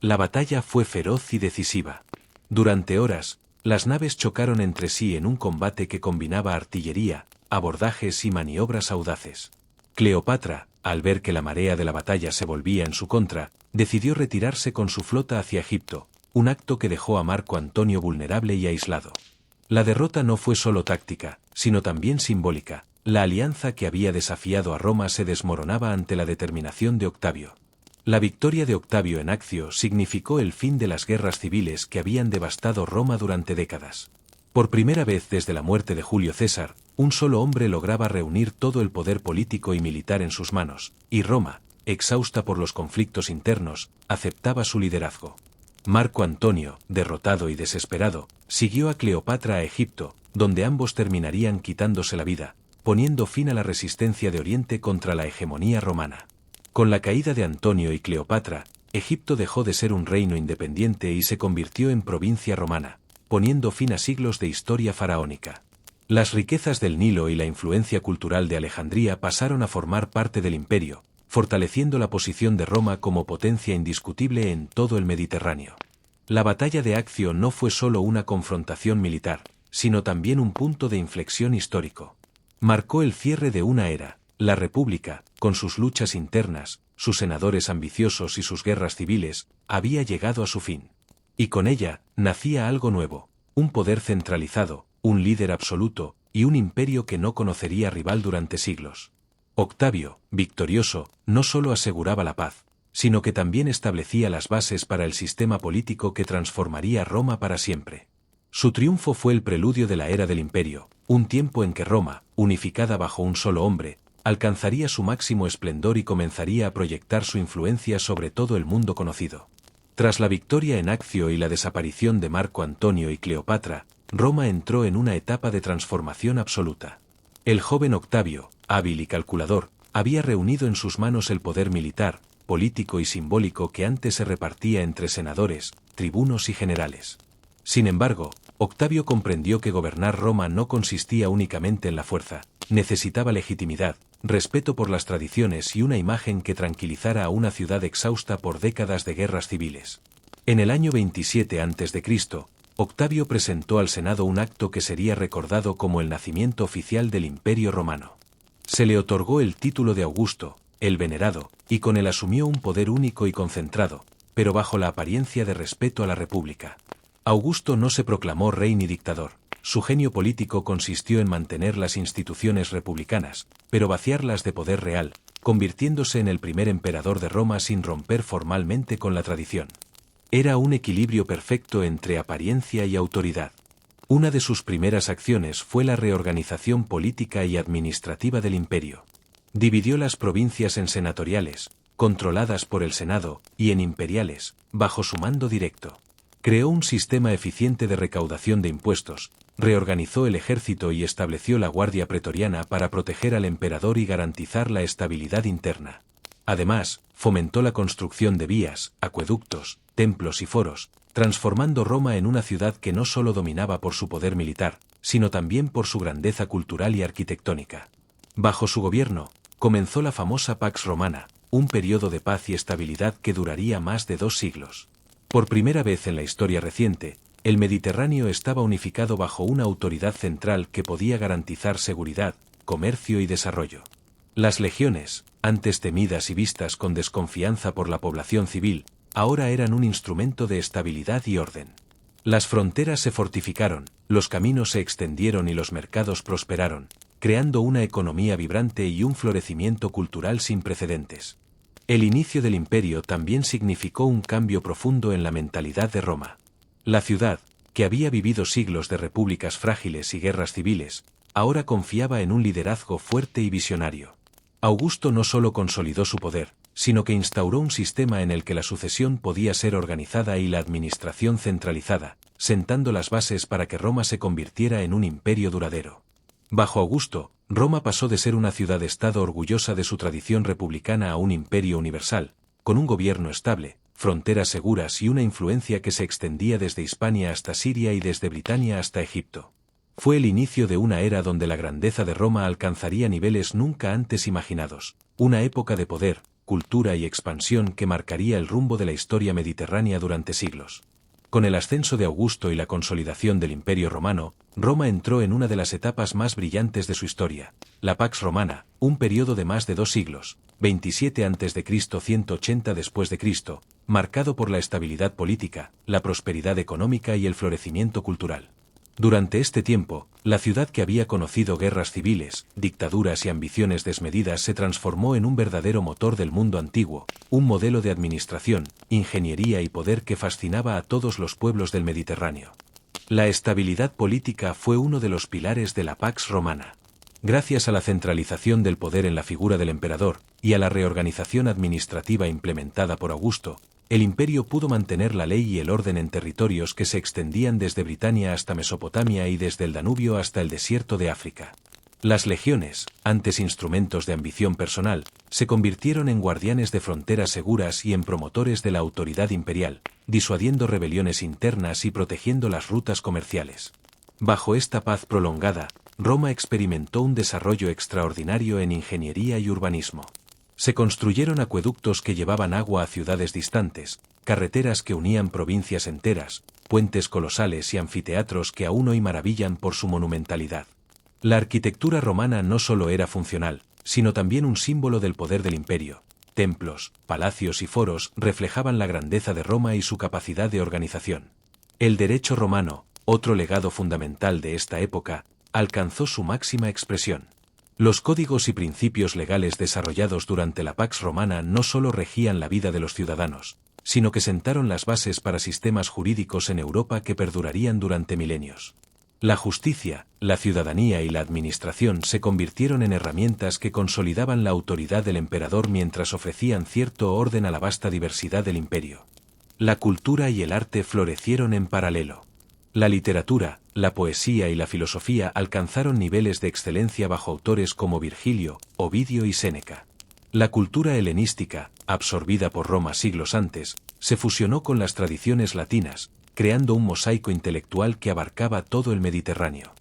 La batalla fue feroz y decisiva. Durante horas, las naves chocaron entre sí en un combate que combinaba artillería, abordajes y maniobras audaces. Cleopatra, al ver que la marea de la batalla se volvía en su contra, decidió retirarse con su flota hacia Egipto, un acto que dejó a Marco Antonio vulnerable y aislado. La derrota no fue solo táctica, sino también simbólica. La alianza que había desafiado a Roma se desmoronaba ante la determinación de Octavio. La victoria de Octavio en Accio significó el fin de las guerras civiles que habían devastado Roma durante décadas. Por primera vez desde la muerte de Julio César, un solo hombre lograba reunir todo el poder político y militar en sus manos, y Roma, exhausta por los conflictos internos, aceptaba su liderazgo. Marco Antonio, derrotado y desesperado, siguió a Cleopatra a Egipto, donde ambos terminarían quitándose la vida, poniendo fin a la resistencia de Oriente contra la hegemonía romana. Con la caída de Antonio y Cleopatra, Egipto dejó de ser un reino independiente y se convirtió en provincia romana, poniendo fin a siglos de historia faraónica. Las riquezas del Nilo y la influencia cultural de Alejandría pasaron a formar parte del imperio, fortaleciendo la posición de Roma como potencia indiscutible en todo el Mediterráneo. La batalla de Accio no fue solo una confrontación militar, sino también un punto de inflexión histórico. Marcó el cierre de una era. La República, con sus luchas internas, sus senadores ambiciosos y sus guerras civiles, había llegado a su fin. Y con ella, nacía algo nuevo, un poder centralizado, un líder absoluto, y un imperio que no conocería rival durante siglos. Octavio, victorioso, no solo aseguraba la paz, sino que también establecía las bases para el sistema político que transformaría Roma para siempre. Su triunfo fue el preludio de la era del imperio, un tiempo en que Roma, unificada bajo un solo hombre, alcanzaría su máximo esplendor y comenzaría a proyectar su influencia sobre todo el mundo conocido. Tras la victoria en Accio y la desaparición de Marco Antonio y Cleopatra, Roma entró en una etapa de transformación absoluta. El joven Octavio, hábil y calculador, había reunido en sus manos el poder militar, político y simbólico que antes se repartía entre senadores, tribunos y generales. Sin embargo, Octavio comprendió que gobernar Roma no consistía únicamente en la fuerza, necesitaba legitimidad, respeto por las tradiciones y una imagen que tranquilizara a una ciudad exhausta por décadas de guerras civiles. En el año 27 a.C., Octavio presentó al Senado un acto que sería recordado como el nacimiento oficial del Imperio Romano. Se le otorgó el título de Augusto, el Venerado, y con él asumió un poder único y concentrado, pero bajo la apariencia de respeto a la República. Augusto no se proclamó rey ni dictador. Su genio político consistió en mantener las instituciones republicanas, pero vaciarlas de poder real, convirtiéndose en el primer emperador de Roma sin romper formalmente con la tradición. Era un equilibrio perfecto entre apariencia y autoridad. Una de sus primeras acciones fue la reorganización política y administrativa del imperio. Dividió las provincias en senatoriales, controladas por el Senado, y en imperiales, bajo su mando directo. Creó un sistema eficiente de recaudación de impuestos, reorganizó el ejército y estableció la Guardia Pretoriana para proteger al emperador y garantizar la estabilidad interna. Además, fomentó la construcción de vías, acueductos, templos y foros, transformando Roma en una ciudad que no solo dominaba por su poder militar, sino también por su grandeza cultural y arquitectónica. Bajo su gobierno, comenzó la famosa Pax Romana, un periodo de paz y estabilidad que duraría más de 2 siglos. Por primera vez en la historia reciente, el Mediterráneo estaba unificado bajo una autoridad central que podía garantizar seguridad, comercio y desarrollo. Las legiones, antes temidas y vistas con desconfianza por la población civil, ahora eran un instrumento de estabilidad y orden. Las fronteras se fortificaron, los caminos se extendieron y los mercados prosperaron, creando una economía vibrante y un florecimiento cultural sin precedentes. El inicio del imperio también significó un cambio profundo en la mentalidad de Roma. La ciudad, que había vivido siglos de repúblicas frágiles y guerras civiles, ahora confiaba en un liderazgo fuerte y visionario. Augusto no solo consolidó su poder, sino que instauró un sistema en el que la sucesión podía ser organizada y la administración centralizada, sentando las bases para que Roma se convirtiera en un imperio duradero. Bajo Augusto, Roma pasó de ser una ciudad-estado orgullosa de su tradición republicana a un imperio universal, con un gobierno estable, fronteras seguras y una influencia que se extendía desde Hispania hasta Siria y desde Britania hasta Egipto. Fue el inicio de una era donde la grandeza de Roma alcanzaría niveles nunca antes imaginados, una época de poder, cultura y expansión que marcaría el rumbo de la historia mediterránea durante siglos. Con el ascenso de Augusto y la consolidación del Imperio Romano, Roma entró en una de las etapas más brillantes de su historia, la Pax Romana, un periodo de más de 2 siglos, 27 a.C. 180 después de Cristo, marcado por la estabilidad política, la prosperidad económica y el florecimiento cultural. Durante este tiempo, la ciudad que había conocido guerras civiles, dictaduras y ambiciones desmedidas se transformó en un verdadero motor del mundo antiguo, un modelo de administración, ingeniería y poder que fascinaba a todos los pueblos del Mediterráneo. La estabilidad política fue uno de los pilares de la Pax Romana. Gracias a la centralización del poder en la figura del emperador y a la reorganización administrativa implementada por Augusto, el imperio pudo mantener la ley y el orden en territorios que se extendían desde Britania hasta Mesopotamia y desde el Danubio hasta el desierto de África. Las legiones, antes instrumentos de ambición personal, se convirtieron en guardianes de fronteras seguras y en promotores de la autoridad imperial, disuadiendo rebeliones internas y protegiendo las rutas comerciales. Bajo esta paz prolongada, Roma experimentó un desarrollo extraordinario en ingeniería y urbanismo. Se construyeron acueductos que llevaban agua a ciudades distantes, carreteras que unían provincias enteras, puentes colosales y anfiteatros que aún hoy maravillan por su monumentalidad. La arquitectura romana no solo era funcional, sino también un símbolo del poder del imperio. Templos, palacios y foros reflejaban la grandeza de Roma y su capacidad de organización. El derecho romano, otro legado fundamental de esta época, alcanzó su máxima expresión. Los códigos y principios legales desarrollados durante la Pax Romana no solo regían la vida de los ciudadanos, sino que sentaron las bases para sistemas jurídicos en Europa que perdurarían durante milenios. La justicia, la ciudadanía y la administración se convirtieron en herramientas que consolidaban la autoridad del emperador mientras ofrecían cierto orden a la vasta diversidad del imperio. La cultura y el arte florecieron en paralelo. La literatura, la poesía y la filosofía alcanzaron niveles de excelencia bajo autores como Virgilio, Ovidio y Séneca. La cultura helenística, absorbida por Roma siglos antes, se fusionó con las tradiciones latinas, creando un mosaico intelectual que abarcaba todo el Mediterráneo.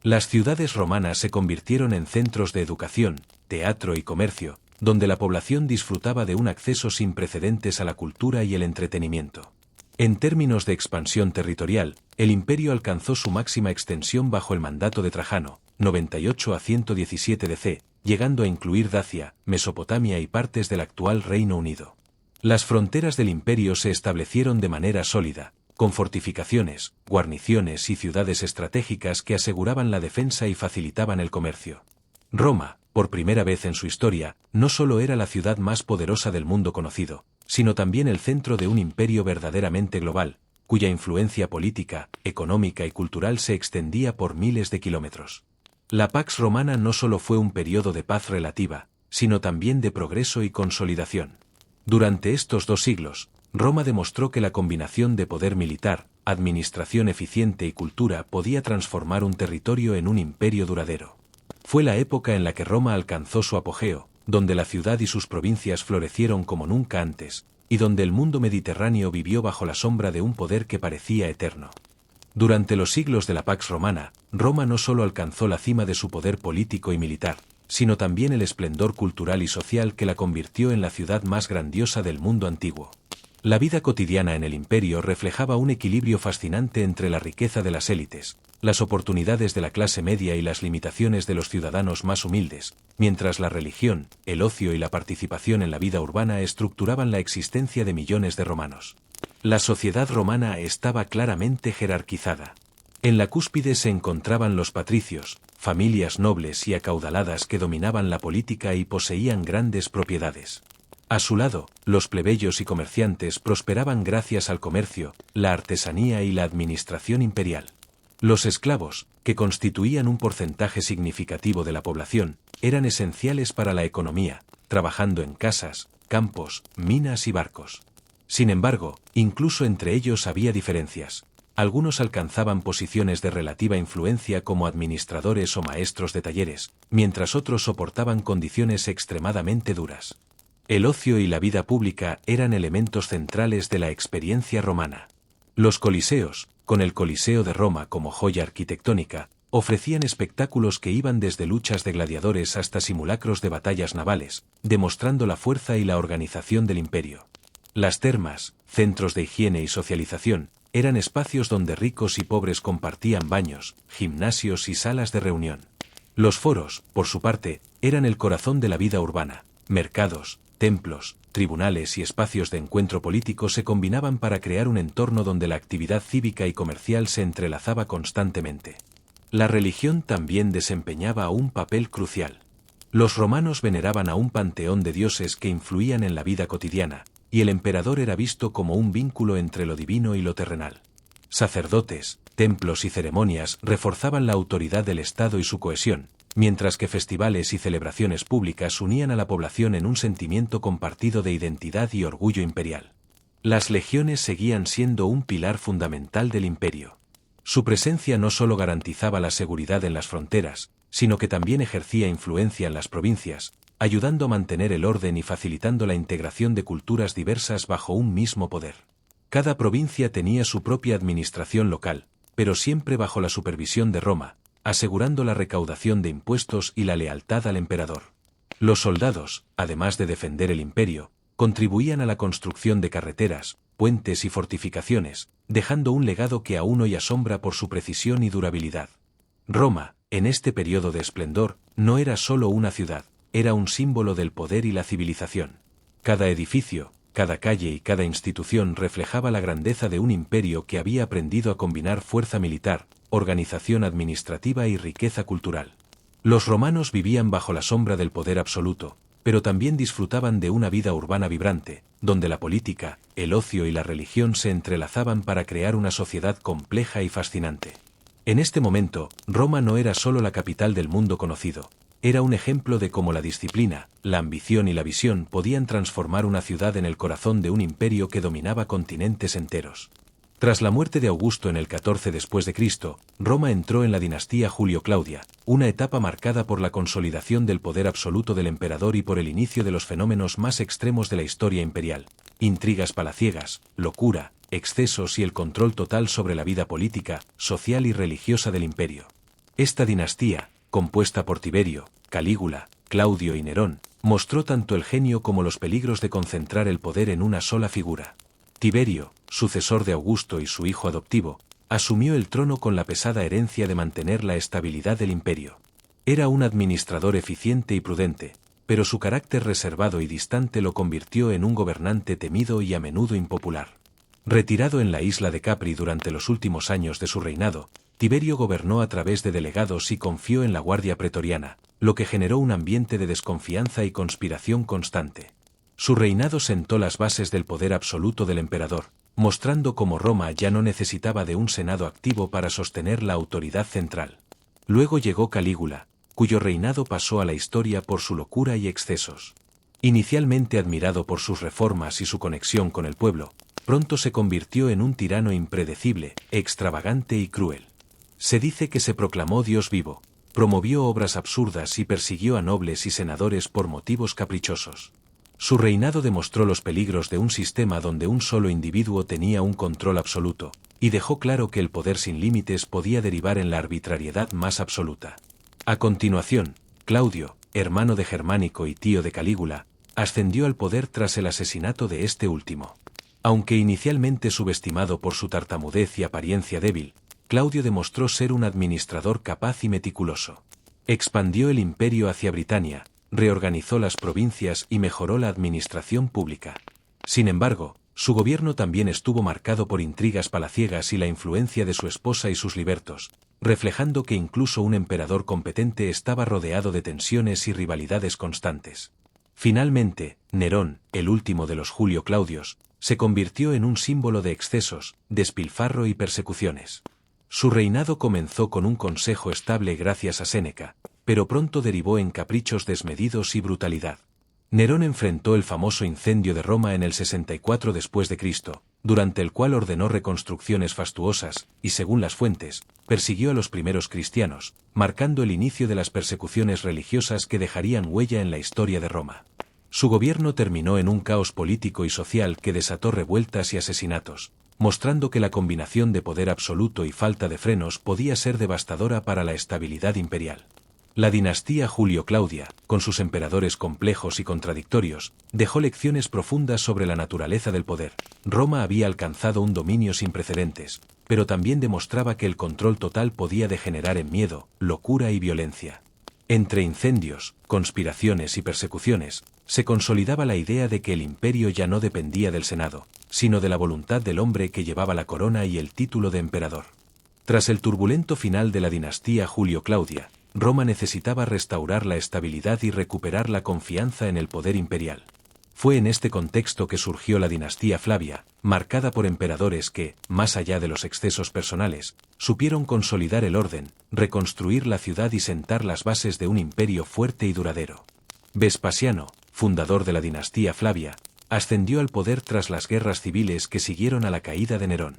Las ciudades romanas se convirtieron en centros de educación, teatro y comercio, donde la población disfrutaba de un acceso sin precedentes a la cultura y el entretenimiento. En términos de expansión territorial, el imperio alcanzó su máxima extensión bajo el mandato de Trajano, 98 a 117 DC, llegando a incluir Dacia, Mesopotamia y partes del actual Reino Unido. Las fronteras del imperio se establecieron de manera sólida, con fortificaciones, guarniciones y ciudades estratégicas que aseguraban la defensa y facilitaban el comercio. Roma, por primera vez en su historia, no solo era la ciudad más poderosa del mundo conocido, sino también el centro de un imperio verdaderamente global, cuya influencia política, económica y cultural se extendía por miles de kilómetros. La Pax Romana no solo fue un periodo de paz relativa, sino también de progreso y consolidación. Durante estos 2 siglos, Roma demostró que la combinación de poder militar, administración eficiente y cultura podía transformar un territorio en un imperio duradero. Fue la época en la que Roma alcanzó su apogeo, donde la ciudad y sus provincias florecieron como nunca antes, y donde el mundo mediterráneo vivió bajo la sombra de un poder que parecía eterno. Durante los siglos de la Pax Romana, Roma no solo alcanzó la cima de su poder político y militar, sino también el esplendor cultural y social que la convirtió en la ciudad más grandiosa del mundo antiguo. La vida cotidiana en el imperio reflejaba un equilibrio fascinante entre la riqueza de las élites, las oportunidades de la clase media y las limitaciones de los ciudadanos más humildes, mientras la religión, el ocio y la participación en la vida urbana estructuraban la existencia de millones de romanos. La sociedad romana estaba claramente jerarquizada. En la cúspide se encontraban los patricios, familias nobles y acaudaladas que dominaban la política y poseían grandes propiedades. A su lado, los plebeyos y comerciantes prosperaban gracias al comercio, la artesanía y la administración imperial. Los esclavos, que constituían un porcentaje significativo de la población, eran esenciales para la economía, trabajando en casas, campos, minas y barcos. Sin embargo, incluso entre ellos había diferencias. Algunos alcanzaban posiciones de relativa influencia como administradores o maestros de talleres, mientras otros soportaban condiciones extremadamente duras. El ocio y la vida pública eran elementos centrales de la experiencia romana. Los coliseos, con el Coliseo de Roma como joya arquitectónica, ofrecían espectáculos que iban desde luchas de gladiadores hasta simulacros de batallas navales, demostrando la fuerza y la organización del imperio. Las termas, centros de higiene y socialización, eran espacios donde ricos y pobres compartían baños, gimnasios y salas de reunión. Los foros, por su parte, eran el corazón de la vida urbana, mercados, templos, tribunales y espacios de encuentro político se combinaban para crear un entorno donde la actividad cívica y comercial se entrelazaba constantemente. La religión también desempeñaba un papel crucial. Los romanos veneraban a un panteón de dioses que influían en la vida cotidiana, y el emperador era visto como un vínculo entre lo divino y lo terrenal. Sacerdotes, templos y ceremonias reforzaban la autoridad del Estado y su cohesión, mientras que festivales y celebraciones públicas unían a la población en un sentimiento compartido de identidad y orgullo imperial. Las legiones seguían siendo un pilar fundamental del imperio. Su presencia no solo garantizaba la seguridad en las fronteras, sino que también ejercía influencia en las provincias, ayudando a mantener el orden y facilitando la integración de culturas diversas bajo un mismo poder. Cada provincia tenía su propia administración local, pero siempre bajo la supervisión de Roma, asegurando la recaudación de impuestos y la lealtad al emperador. Los soldados, además de defender el imperio, contribuían a la construcción de carreteras, puentes y fortificaciones, dejando un legado que aún hoy asombra por su precisión y durabilidad. Roma, en este periodo de esplendor, no era solo una ciudad, era un símbolo del poder y la civilización. Cada edificio, cada calle y cada institución reflejaba la grandeza de un imperio que había aprendido a combinar fuerza militar, organización administrativa y riqueza cultural. Los romanos vivían bajo la sombra del poder absoluto, pero también disfrutaban de una vida urbana vibrante, donde la política, el ocio y la religión se entrelazaban para crear una sociedad compleja y fascinante. En este momento, Roma no era solo la capital del mundo conocido, era un ejemplo de cómo la disciplina, la ambición y la visión podían transformar una ciudad en el corazón de un imperio que dominaba continentes enteros. Tras la muerte de Augusto en el 14 después de Cristo, Roma entró en la dinastía Julio-Claudia, una etapa marcada por la consolidación del poder absoluto del emperador y por el inicio de los fenómenos más extremos de la historia imperial: intrigas palaciegas, locura, excesos y el control total sobre la vida política, social y religiosa del imperio. Esta dinastía, compuesta por Tiberio, Calígula, Claudio y Nerón, mostró tanto el genio como los peligros de concentrar el poder en una sola figura. Tiberio, sucesor de Augusto y su hijo adoptivo, asumió el trono con la pesada herencia de mantener la estabilidad del imperio. Era un administrador eficiente y prudente, pero su carácter reservado y distante lo convirtió en un gobernante temido y a menudo impopular. Retirado en la isla de Capri durante los últimos años de su reinado, Tiberio gobernó a través de delegados y confió en la guardia pretoriana, lo que generó un ambiente de desconfianza y conspiración constante. Su reinado sentó las bases del poder absoluto del emperador, mostrando cómo Roma ya no necesitaba de un senado activo para sostener la autoridad central. Luego llegó Calígula, cuyo reinado pasó a la historia por su locura y excesos. Inicialmente admirado por sus reformas y su conexión con el pueblo, pronto se convirtió en un tirano impredecible, extravagante y cruel. Se dice que se proclamó Dios vivo, promovió obras absurdas y persiguió a nobles y senadores por motivos caprichosos. Su reinado demostró los peligros de un sistema donde un solo individuo tenía un control absoluto, y dejó claro que el poder sin límites podía derivar en la arbitrariedad más absoluta. A continuación, Claudio, hermano de Germánico y tío de Calígula, ascendió al poder tras el asesinato de este último. Aunque inicialmente subestimado por su tartamudez y apariencia débil, Claudio demostró ser un administrador capaz y meticuloso. Expandió el imperio hacia Britania, reorganizó las provincias y mejoró la administración pública. Sin embargo, su gobierno también estuvo marcado por intrigas palaciegas y la influencia de su esposa y sus libertos, reflejando que incluso un emperador competente estaba rodeado de tensiones y rivalidades constantes. Finalmente, Nerón, el último de los Julio Claudios, se convirtió en un símbolo de excesos, despilfarro y persecuciones. Su reinado comenzó con un consejo estable gracias a Séneca, pero pronto derivó en caprichos desmedidos y brutalidad. Nerón enfrentó el famoso incendio de Roma en el 64 después de Cristo, durante el cual ordenó reconstrucciones fastuosas y, según las fuentes, persiguió a los primeros cristianos, marcando el inicio de las persecuciones religiosas que dejarían huella en la historia de Roma. Su gobierno terminó en un caos político y social que desató revueltas y asesinatos, mostrando que la combinación de poder absoluto y falta de frenos podía ser devastadora para la estabilidad imperial. La dinastía Julio-Claudia, con sus emperadores complejos y contradictorios, dejó lecciones profundas sobre la naturaleza del poder. Roma había alcanzado un dominio sin precedentes, pero también demostraba que el control total podía degenerar en miedo, locura y violencia. Entre incendios, conspiraciones y persecuciones, se consolidaba la idea de que el imperio ya no dependía del Senado, sino de la voluntad del hombre que llevaba la corona y el título de emperador. Tras el turbulento final de la dinastía Julio-Claudia, Roma necesitaba restaurar la estabilidad y recuperar la confianza en el poder imperial. Fue en este contexto que surgió la dinastía Flavia, marcada por emperadores que, más allá de los excesos personales, supieron consolidar el orden, reconstruir la ciudad y sentar las bases de un imperio fuerte y duradero. Vespasiano, fundador de la dinastía Flavia, ascendió al poder tras las guerras civiles que siguieron a la caída de Nerón.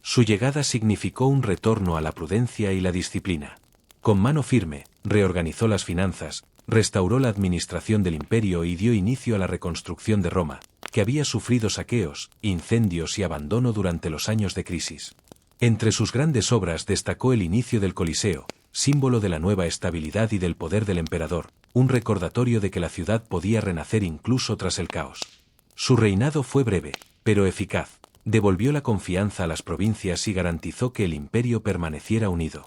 Su llegada significó un retorno a la prudencia y la disciplina. Con mano firme, reorganizó las finanzas, restauró la administración del imperio y dio inicio a la reconstrucción de Roma, que había sufrido saqueos, incendios y abandono durante los años de crisis. Entre sus grandes obras destacó el inicio del Coliseo, símbolo de la nueva estabilidad y del poder del emperador, un recordatorio de que la ciudad podía renacer incluso tras el caos. Su reinado fue breve, pero eficaz, devolvió la confianza a las provincias y garantizó que el imperio permaneciera unido.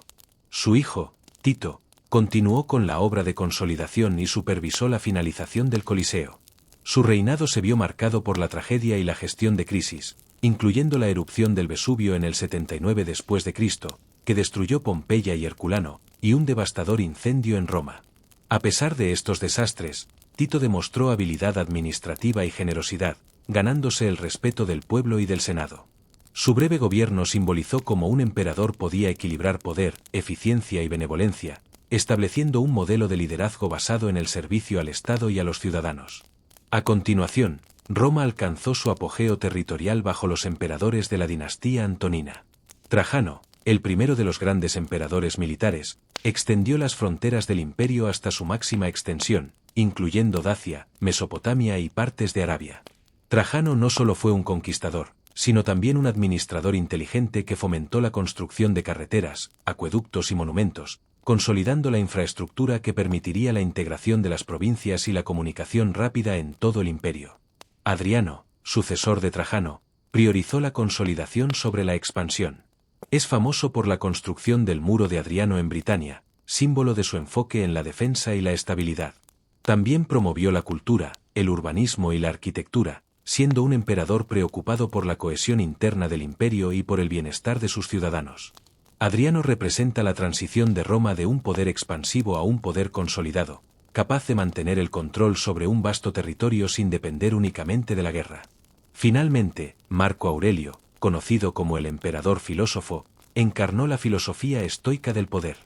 Su hijo, Tito, continuó con la obra de consolidación y supervisó la finalización del Coliseo. Su reinado se vio marcado por la tragedia y la gestión de crisis, incluyendo la erupción del Vesubio en el 79 después de Cristo, que destruyó Pompeya y Herculano, y un devastador incendio en Roma. A pesar de estos desastres, Tito demostró habilidad administrativa y generosidad, ganándose el respeto del pueblo y del Senado. Su breve gobierno simbolizó cómo un emperador podía equilibrar poder, eficiencia y benevolencia, estableciendo un modelo de liderazgo basado en el servicio al Estado y a los ciudadanos. A continuación, Roma alcanzó su apogeo territorial bajo los emperadores de la dinastía Antonina. Trajano, el primero de los grandes emperadores militares, extendió las fronteras del imperio hasta su máxima extensión, incluyendo Dacia, Mesopotamia y partes de Arabia. Trajano no solo fue un conquistador, sino también un administrador inteligente que fomentó la construcción de carreteras, acueductos y monumentos, consolidando la infraestructura que permitiría la integración de las provincias y la comunicación rápida en todo el imperio. Adriano, sucesor de Trajano, priorizó la consolidación sobre la expansión. Es famoso por la construcción del Muro de Adriano en Britania, símbolo de su enfoque en la defensa y la estabilidad. También promovió la cultura, el urbanismo y la arquitectura, siendo un emperador preocupado por la cohesión interna del imperio y por el bienestar de sus ciudadanos. Adriano representa la transición de Roma de un poder expansivo a un poder consolidado, capaz de mantener el control sobre un vasto territorio sin depender únicamente de la guerra. Finalmente, Marco Aurelio, conocido como el emperador filósofo, encarnó la filosofía estoica del poder.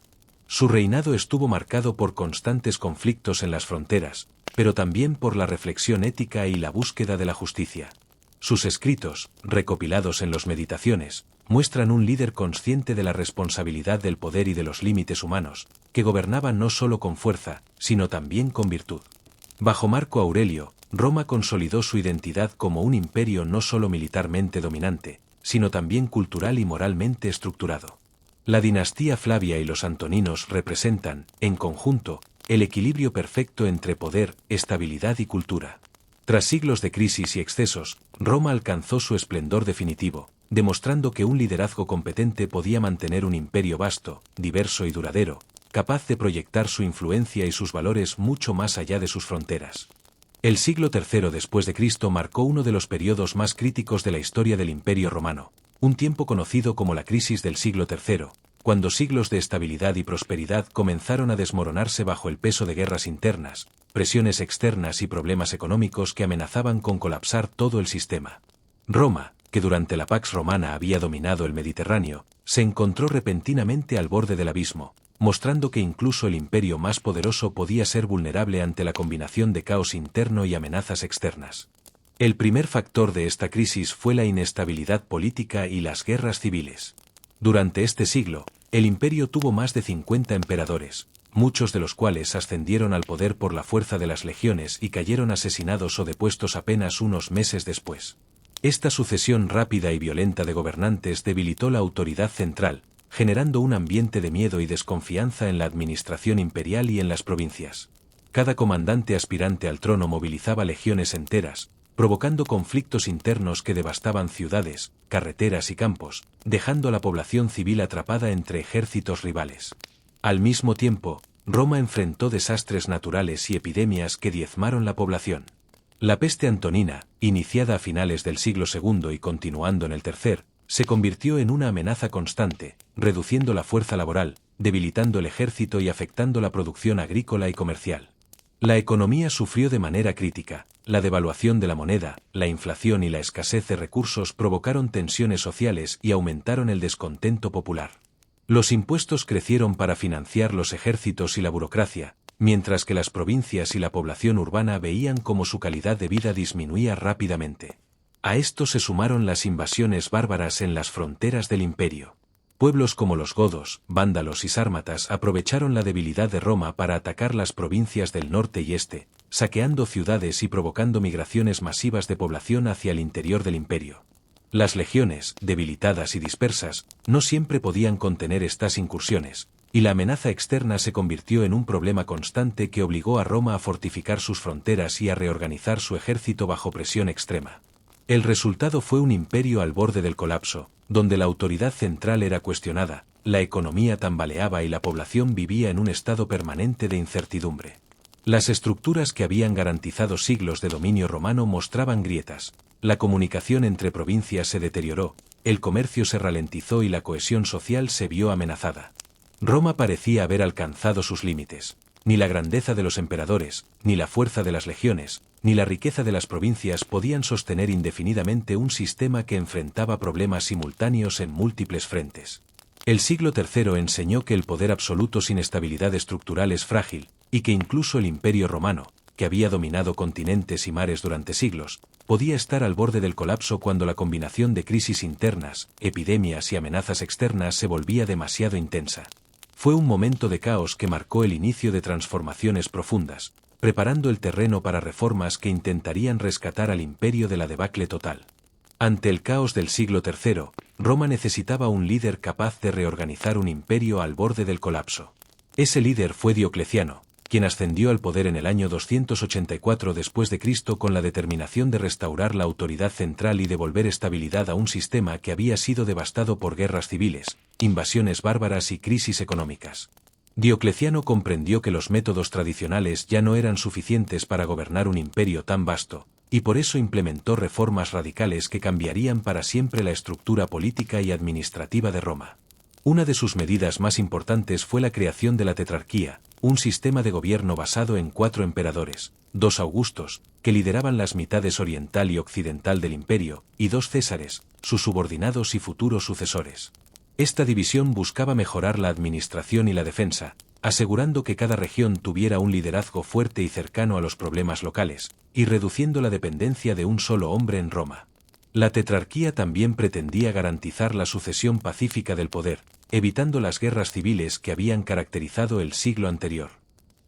Su reinado estuvo marcado por constantes conflictos en las fronteras, pero también por la reflexión ética y la búsqueda de la justicia. Sus escritos, recopilados en los Meditaciones, muestran un líder consciente de la responsabilidad del poder y de los límites humanos, que gobernaba no solo con fuerza, sino también con virtud. Bajo Marco Aurelio, Roma consolidó su identidad como un imperio no solo militarmente dominante, sino también cultural y moralmente estructurado. La dinastía Flavia y los Antoninos representan, en conjunto, el equilibrio perfecto entre poder, estabilidad y cultura. Tras siglos de crisis y excesos, Roma alcanzó su esplendor definitivo, demostrando que un liderazgo competente podía mantener un imperio vasto, diverso y duradero, capaz de proyectar su influencia y sus valores mucho más allá de sus fronteras. El siglo III después de Cristo marcó uno de los periodos más críticos de la historia del Imperio Romano, un tiempo conocido como la crisis del siglo III, cuando siglos de estabilidad y prosperidad comenzaron a desmoronarse bajo el peso de guerras internas, presiones externas y problemas económicos que amenazaban con colapsar todo el sistema. Roma, que durante la Pax Romana había dominado el Mediterráneo, se encontró repentinamente al borde del abismo, mostrando que incluso el imperio más poderoso podía ser vulnerable ante la combinación de caos interno y amenazas externas. El primer factor de esta crisis fue la inestabilidad política y las guerras civiles. Durante este siglo, el imperio tuvo más de 50 emperadores, muchos de los cuales ascendieron al poder por la fuerza de las legiones y cayeron asesinados o depuestos apenas unos meses después. Esta sucesión rápida y violenta de gobernantes debilitó la autoridad central, generando un ambiente de miedo y desconfianza en la administración imperial y en las provincias. Cada comandante aspirante al trono movilizaba legiones enteras, provocando conflictos internos que devastaban ciudades, carreteras y campos, dejando a la población civil atrapada entre ejércitos rivales. Al mismo tiempo, Roma enfrentó desastres naturales y epidemias que diezmaron la población. La peste antonina, iniciada a finales del siglo II y continuando en el III, se convirtió en una amenaza constante, reduciendo la fuerza laboral, debilitando el ejército y afectando la producción agrícola y comercial. La economía sufrió de manera crítica. La devaluación de la moneda, la inflación y la escasez de recursos provocaron tensiones sociales y aumentaron el descontento popular. Los impuestos crecieron para financiar los ejércitos y la burocracia, mientras que las provincias y la población urbana veían cómo su calidad de vida disminuía rápidamente. A esto se sumaron las invasiones bárbaras en las fronteras del imperio. Pueblos como los godos, vándalos y sármatas aprovecharon la debilidad de Roma para atacar las provincias del norte y este, saqueando ciudades y provocando migraciones masivas de población hacia el interior del imperio. Las legiones, debilitadas y dispersas, no siempre podían contener estas incursiones, y la amenaza externa se convirtió en un problema constante que obligó a Roma a fortificar sus fronteras y a reorganizar su ejército bajo presión extrema. El resultado fue un imperio al borde del colapso, donde la autoridad central era cuestionada, la economía tambaleaba y la población vivía en un estado permanente de incertidumbre. Las estructuras que habían garantizado siglos de dominio romano mostraban grietas, la comunicación entre provincias se deterioró, el comercio se ralentizó y la cohesión social se vio amenazada. Roma parecía haber alcanzado sus límites. Ni la grandeza de los emperadores, ni la fuerza de las legiones, ni la riqueza de las provincias podían sostener indefinidamente un sistema que enfrentaba problemas simultáneos en múltiples frentes. El siglo III enseñó que el poder absoluto sin estabilidad estructural es frágil, y que incluso el Imperio romano, que había dominado continentes y mares durante siglos, podía estar al borde del colapso cuando la combinación de crisis internas, epidemias y amenazas externas se volvía demasiado intensa. Fue un momento de caos que marcó el inicio de transformaciones profundas, preparando el terreno para reformas que intentarían rescatar al imperio de la debacle total. Ante el caos del siglo III, Roma necesitaba un líder capaz de reorganizar un imperio al borde del colapso. Ese líder fue Diocleciano, quien ascendió al poder en el año 284 después de Cristo con la determinación de restaurar la autoridad central y devolver estabilidad a un sistema que había sido devastado por guerras civiles, invasiones bárbaras y crisis económicas. Diocleciano comprendió que los métodos tradicionales ya no eran suficientes para gobernar un imperio tan vasto, y por eso implementó reformas radicales que cambiarían para siempre la estructura política y administrativa de Roma. Una de sus medidas más importantes fue la creación de la tetrarquía, un sistema de gobierno basado en 4 emperadores, 2 Augustos, que lideraban las mitades oriental y occidental del imperio, y 2 Césares, sus subordinados y futuros sucesores. Esta división buscaba mejorar la administración y la defensa, asegurando que cada región tuviera un liderazgo fuerte y cercano a los problemas locales, y reduciendo la dependencia de un solo hombre en Roma. La tetrarquía también pretendía garantizar la sucesión pacífica del poder, evitando las guerras civiles que habían caracterizado el siglo anterior.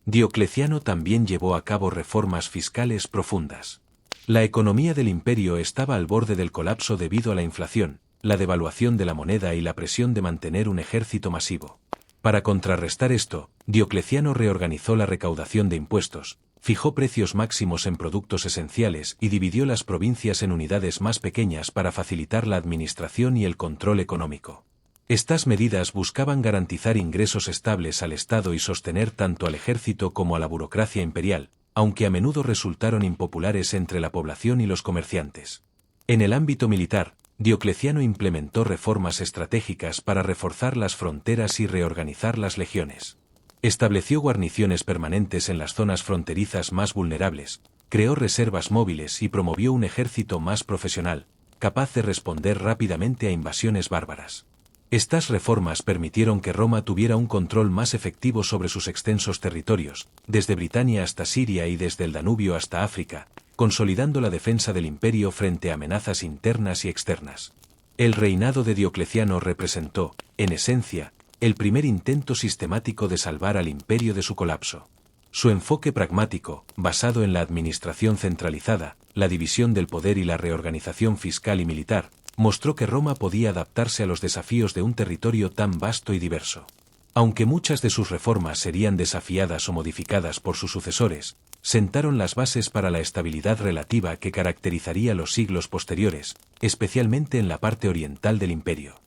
Diocleciano también llevó a cabo reformas fiscales profundas. La economía del imperio estaba al borde del colapso debido a la inflación, la devaluación de la moneda y la presión de mantener un ejército masivo. Para contrarrestar esto, Diocleciano reorganizó la recaudación de impuestos, fijó precios máximos en productos esenciales y dividió las provincias en unidades más pequeñas para facilitar la administración y el control económico. Estas medidas buscaban garantizar ingresos estables al Estado y sostener tanto al ejército como a la burocracia imperial, aunque a menudo resultaron impopulares entre la población y los comerciantes. En el ámbito militar, Diocleciano implementó reformas estratégicas para reforzar las fronteras y reorganizar las legiones. Estableció guarniciones permanentes en las zonas fronterizas más vulnerables, creó reservas móviles y promovió un ejército más profesional, capaz de responder rápidamente a invasiones bárbaras. Estas reformas permitieron que Roma tuviera un control más efectivo sobre sus extensos territorios, desde Britania hasta Siria y desde el Danubio hasta África, consolidando la defensa del imperio frente a amenazas internas y externas. El reinado de Diocleciano representó, en esencia, el primer intento sistemático de salvar al imperio de su colapso. Su enfoque pragmático, basado en la administración centralizada, la división del poder y la reorganización fiscal y militar, mostró que Roma podía adaptarse a los desafíos de un territorio tan vasto y diverso. Aunque muchas de sus reformas serían desafiadas o modificadas por sus sucesores, sentaron las bases para la estabilidad relativa que caracterizaría los siglos posteriores, especialmente en la parte oriental del imperio.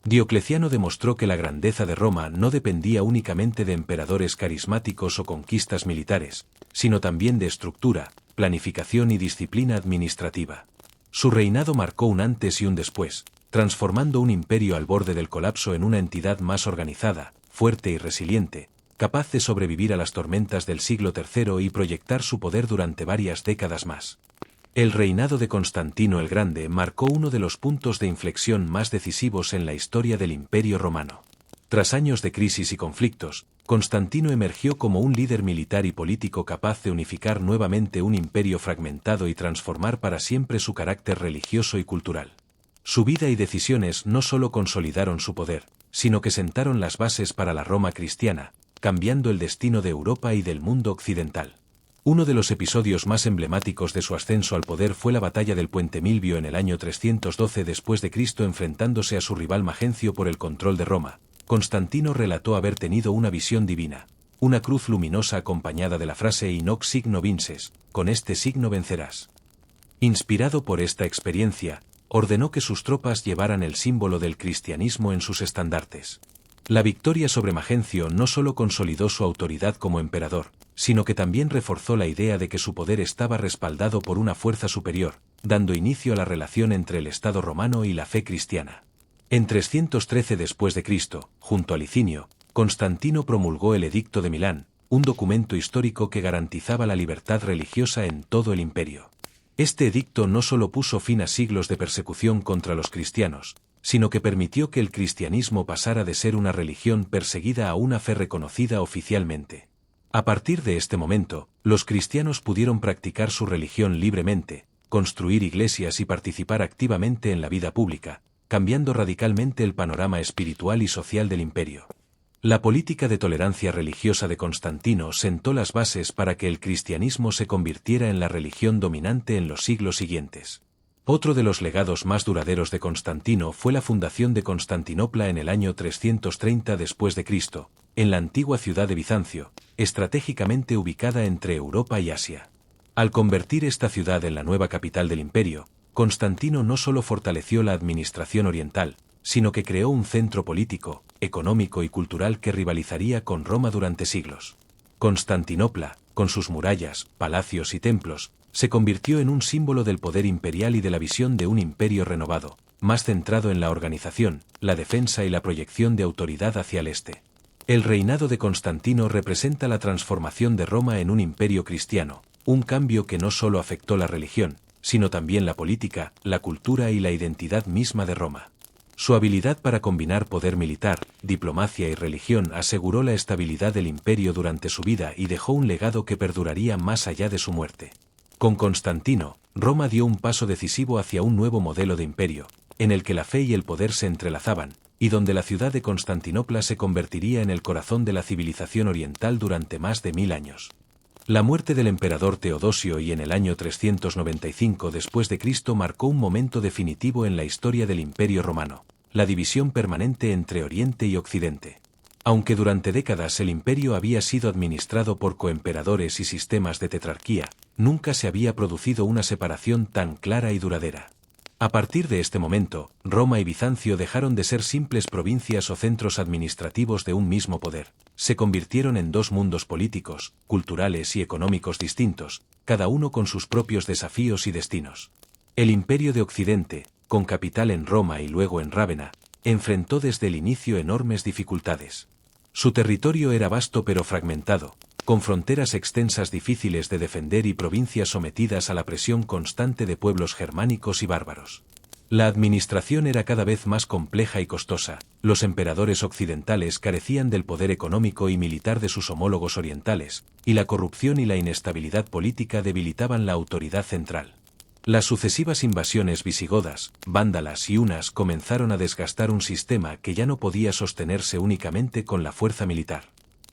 Diocleciano demostró que la grandeza de Roma no dependía únicamente de emperadores carismáticos o conquistas militares, sino también de estructura, planificación y disciplina administrativa. Su reinado marcó un antes y un después, transformando un imperio al borde del colapso en una entidad más organizada, fuerte y resiliente, capaz de sobrevivir a las tormentas del siglo III y proyectar su poder durante varias décadas más. El reinado de Constantino el Grande marcó uno de los puntos de inflexión más decisivos en la historia del Imperio Romano. Tras años de crisis y conflictos, Constantino emergió como un líder militar y político capaz de unificar nuevamente un imperio fragmentado y transformar para siempre su carácter religioso y cultural. Su vida y decisiones no solo consolidaron su poder, sino que sentaron las bases para la Roma cristiana, cambiando el destino de Europa y del mundo occidental. Uno de los episodios más emblemáticos de su ascenso al poder fue la batalla del Puente Milvio en el año 312 después de Cristo enfrentándose a su rival Magencio por el control de Roma. Constantino relató haber tenido una visión divina, una cruz luminosa acompañada de la frase "In hoc signo vinces", con este signo vencerás. Inspirado por esta experiencia, ordenó que sus tropas llevaran el símbolo del cristianismo en sus estandartes. La victoria sobre Magencio no solo consolidó su autoridad como emperador, sino que también reforzó la idea de que su poder estaba respaldado por una fuerza superior, dando inicio a la relación entre el Estado romano y la fe cristiana. En 313 después de Cristo, junto a Licinio, Constantino promulgó el Edicto de Milán, un documento histórico que garantizaba la libertad religiosa en todo el imperio. Este edicto no solo puso fin a siglos de persecución contra los cristianos, sino que permitió que el cristianismo pasara de ser una religión perseguida a una fe reconocida oficialmente. A partir de este momento, los cristianos pudieron practicar su religión libremente, construir iglesias y participar activamente en la vida pública, cambiando radicalmente el panorama espiritual y social del imperio. La política de tolerancia religiosa de Constantino sentó las bases para que el cristianismo se convirtiera en la religión dominante en los siglos siguientes. Otro de los legados más duraderos de Constantino fue la fundación de Constantinopla en el año 330 después de Cristo, en la antigua ciudad de Bizancio, estratégicamente ubicada entre Europa y Asia. Al convertir esta ciudad en la nueva capital del imperio, Constantino no solo fortaleció la administración oriental, sino que creó un centro político, económico y cultural que rivalizaría con Roma durante siglos. Constantinopla, con sus murallas, palacios y templos, se convirtió en un símbolo del poder imperial y de la visión de un imperio renovado, más centrado en la organización, la defensa y la proyección de autoridad hacia el este. El reinado de Constantino representa la transformación de Roma en un imperio cristiano, un cambio que no solo afectó la religión, sino también la política, la cultura y la identidad misma de Roma. Su habilidad para combinar poder militar, diplomacia y religión aseguró la estabilidad del imperio durante su vida y dejó un legado que perduraría más allá de su muerte. Con Constantino, Roma dio un paso decisivo hacia un nuevo modelo de imperio, en el que la fe y el poder se entrelazaban, y donde la ciudad de Constantinopla se convertiría en el corazón de la civilización oriental durante más de 1000 años. La muerte del emperador Teodosio y en el año 395 después de Cristo marcó un momento definitivo en la historia del Imperio Romano, la división permanente entre Oriente y Occidente. Aunque durante décadas el imperio había sido administrado por coemperadores y sistemas de tetrarquía, nunca se había producido una separación tan clara y duradera. A partir de este momento, Roma y Bizancio dejaron de ser simples provincias o centros administrativos de un mismo poder. Se convirtieron en dos mundos políticos, culturales y económicos distintos, cada uno con sus propios desafíos y destinos. El Imperio de Occidente, con capital en Roma y luego en Rávena, enfrentó desde el inicio enormes dificultades. Su territorio era vasto pero fragmentado, con fronteras extensas difíciles de defender y provincias sometidas a la presión constante de pueblos germánicos y bárbaros. La administración era cada vez más compleja y costosa, los emperadores occidentales carecían del poder económico y militar de sus homólogos orientales, y la corrupción y la inestabilidad política debilitaban la autoridad central. Las sucesivas invasiones visigodas, vándalas y hunas comenzaron a desgastar un sistema que ya no podía sostenerse únicamente con la fuerza militar.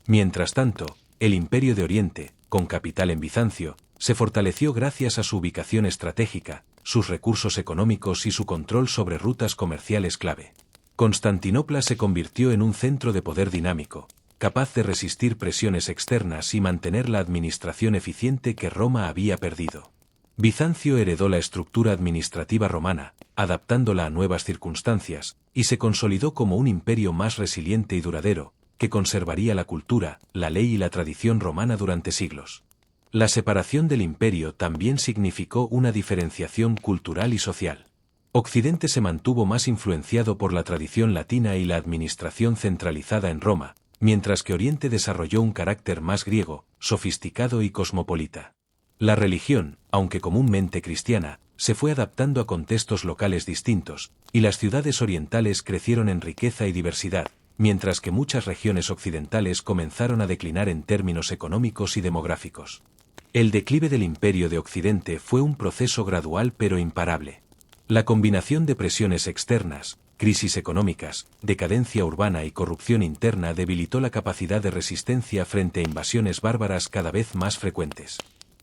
Mientras tanto, el Imperio de Oriente, con capital en Bizancio, se fortaleció gracias a su ubicación estratégica, sus recursos económicos y su control sobre rutas comerciales clave. Constantinopla se convirtió en un centro de poder dinámico, capaz de resistir presiones externas y mantener la administración eficiente que Roma había perdido. Bizancio heredó la estructura administrativa romana, adaptándola a nuevas circunstancias, y se consolidó como un imperio más resiliente y duradero, que conservaría la cultura, la ley y la tradición romana durante siglos. La separación del imperio también significó una diferenciación cultural y social. Occidente se mantuvo más influenciado por la tradición latina y la administración centralizada en Roma, mientras que Oriente desarrolló un carácter más griego, sofisticado y cosmopolita. La religión, aunque comúnmente cristiana, se fue adaptando a contextos locales distintos, y las ciudades orientales crecieron en riqueza y diversidad, mientras que muchas regiones occidentales comenzaron a declinar en términos económicos y demográficos. El declive del Imperio de Occidente fue un proceso gradual pero imparable. La combinación de presiones externas, crisis económicas, decadencia urbana y corrupción interna debilitó la capacidad de resistencia frente a invasiones bárbaras cada vez más frecuentes.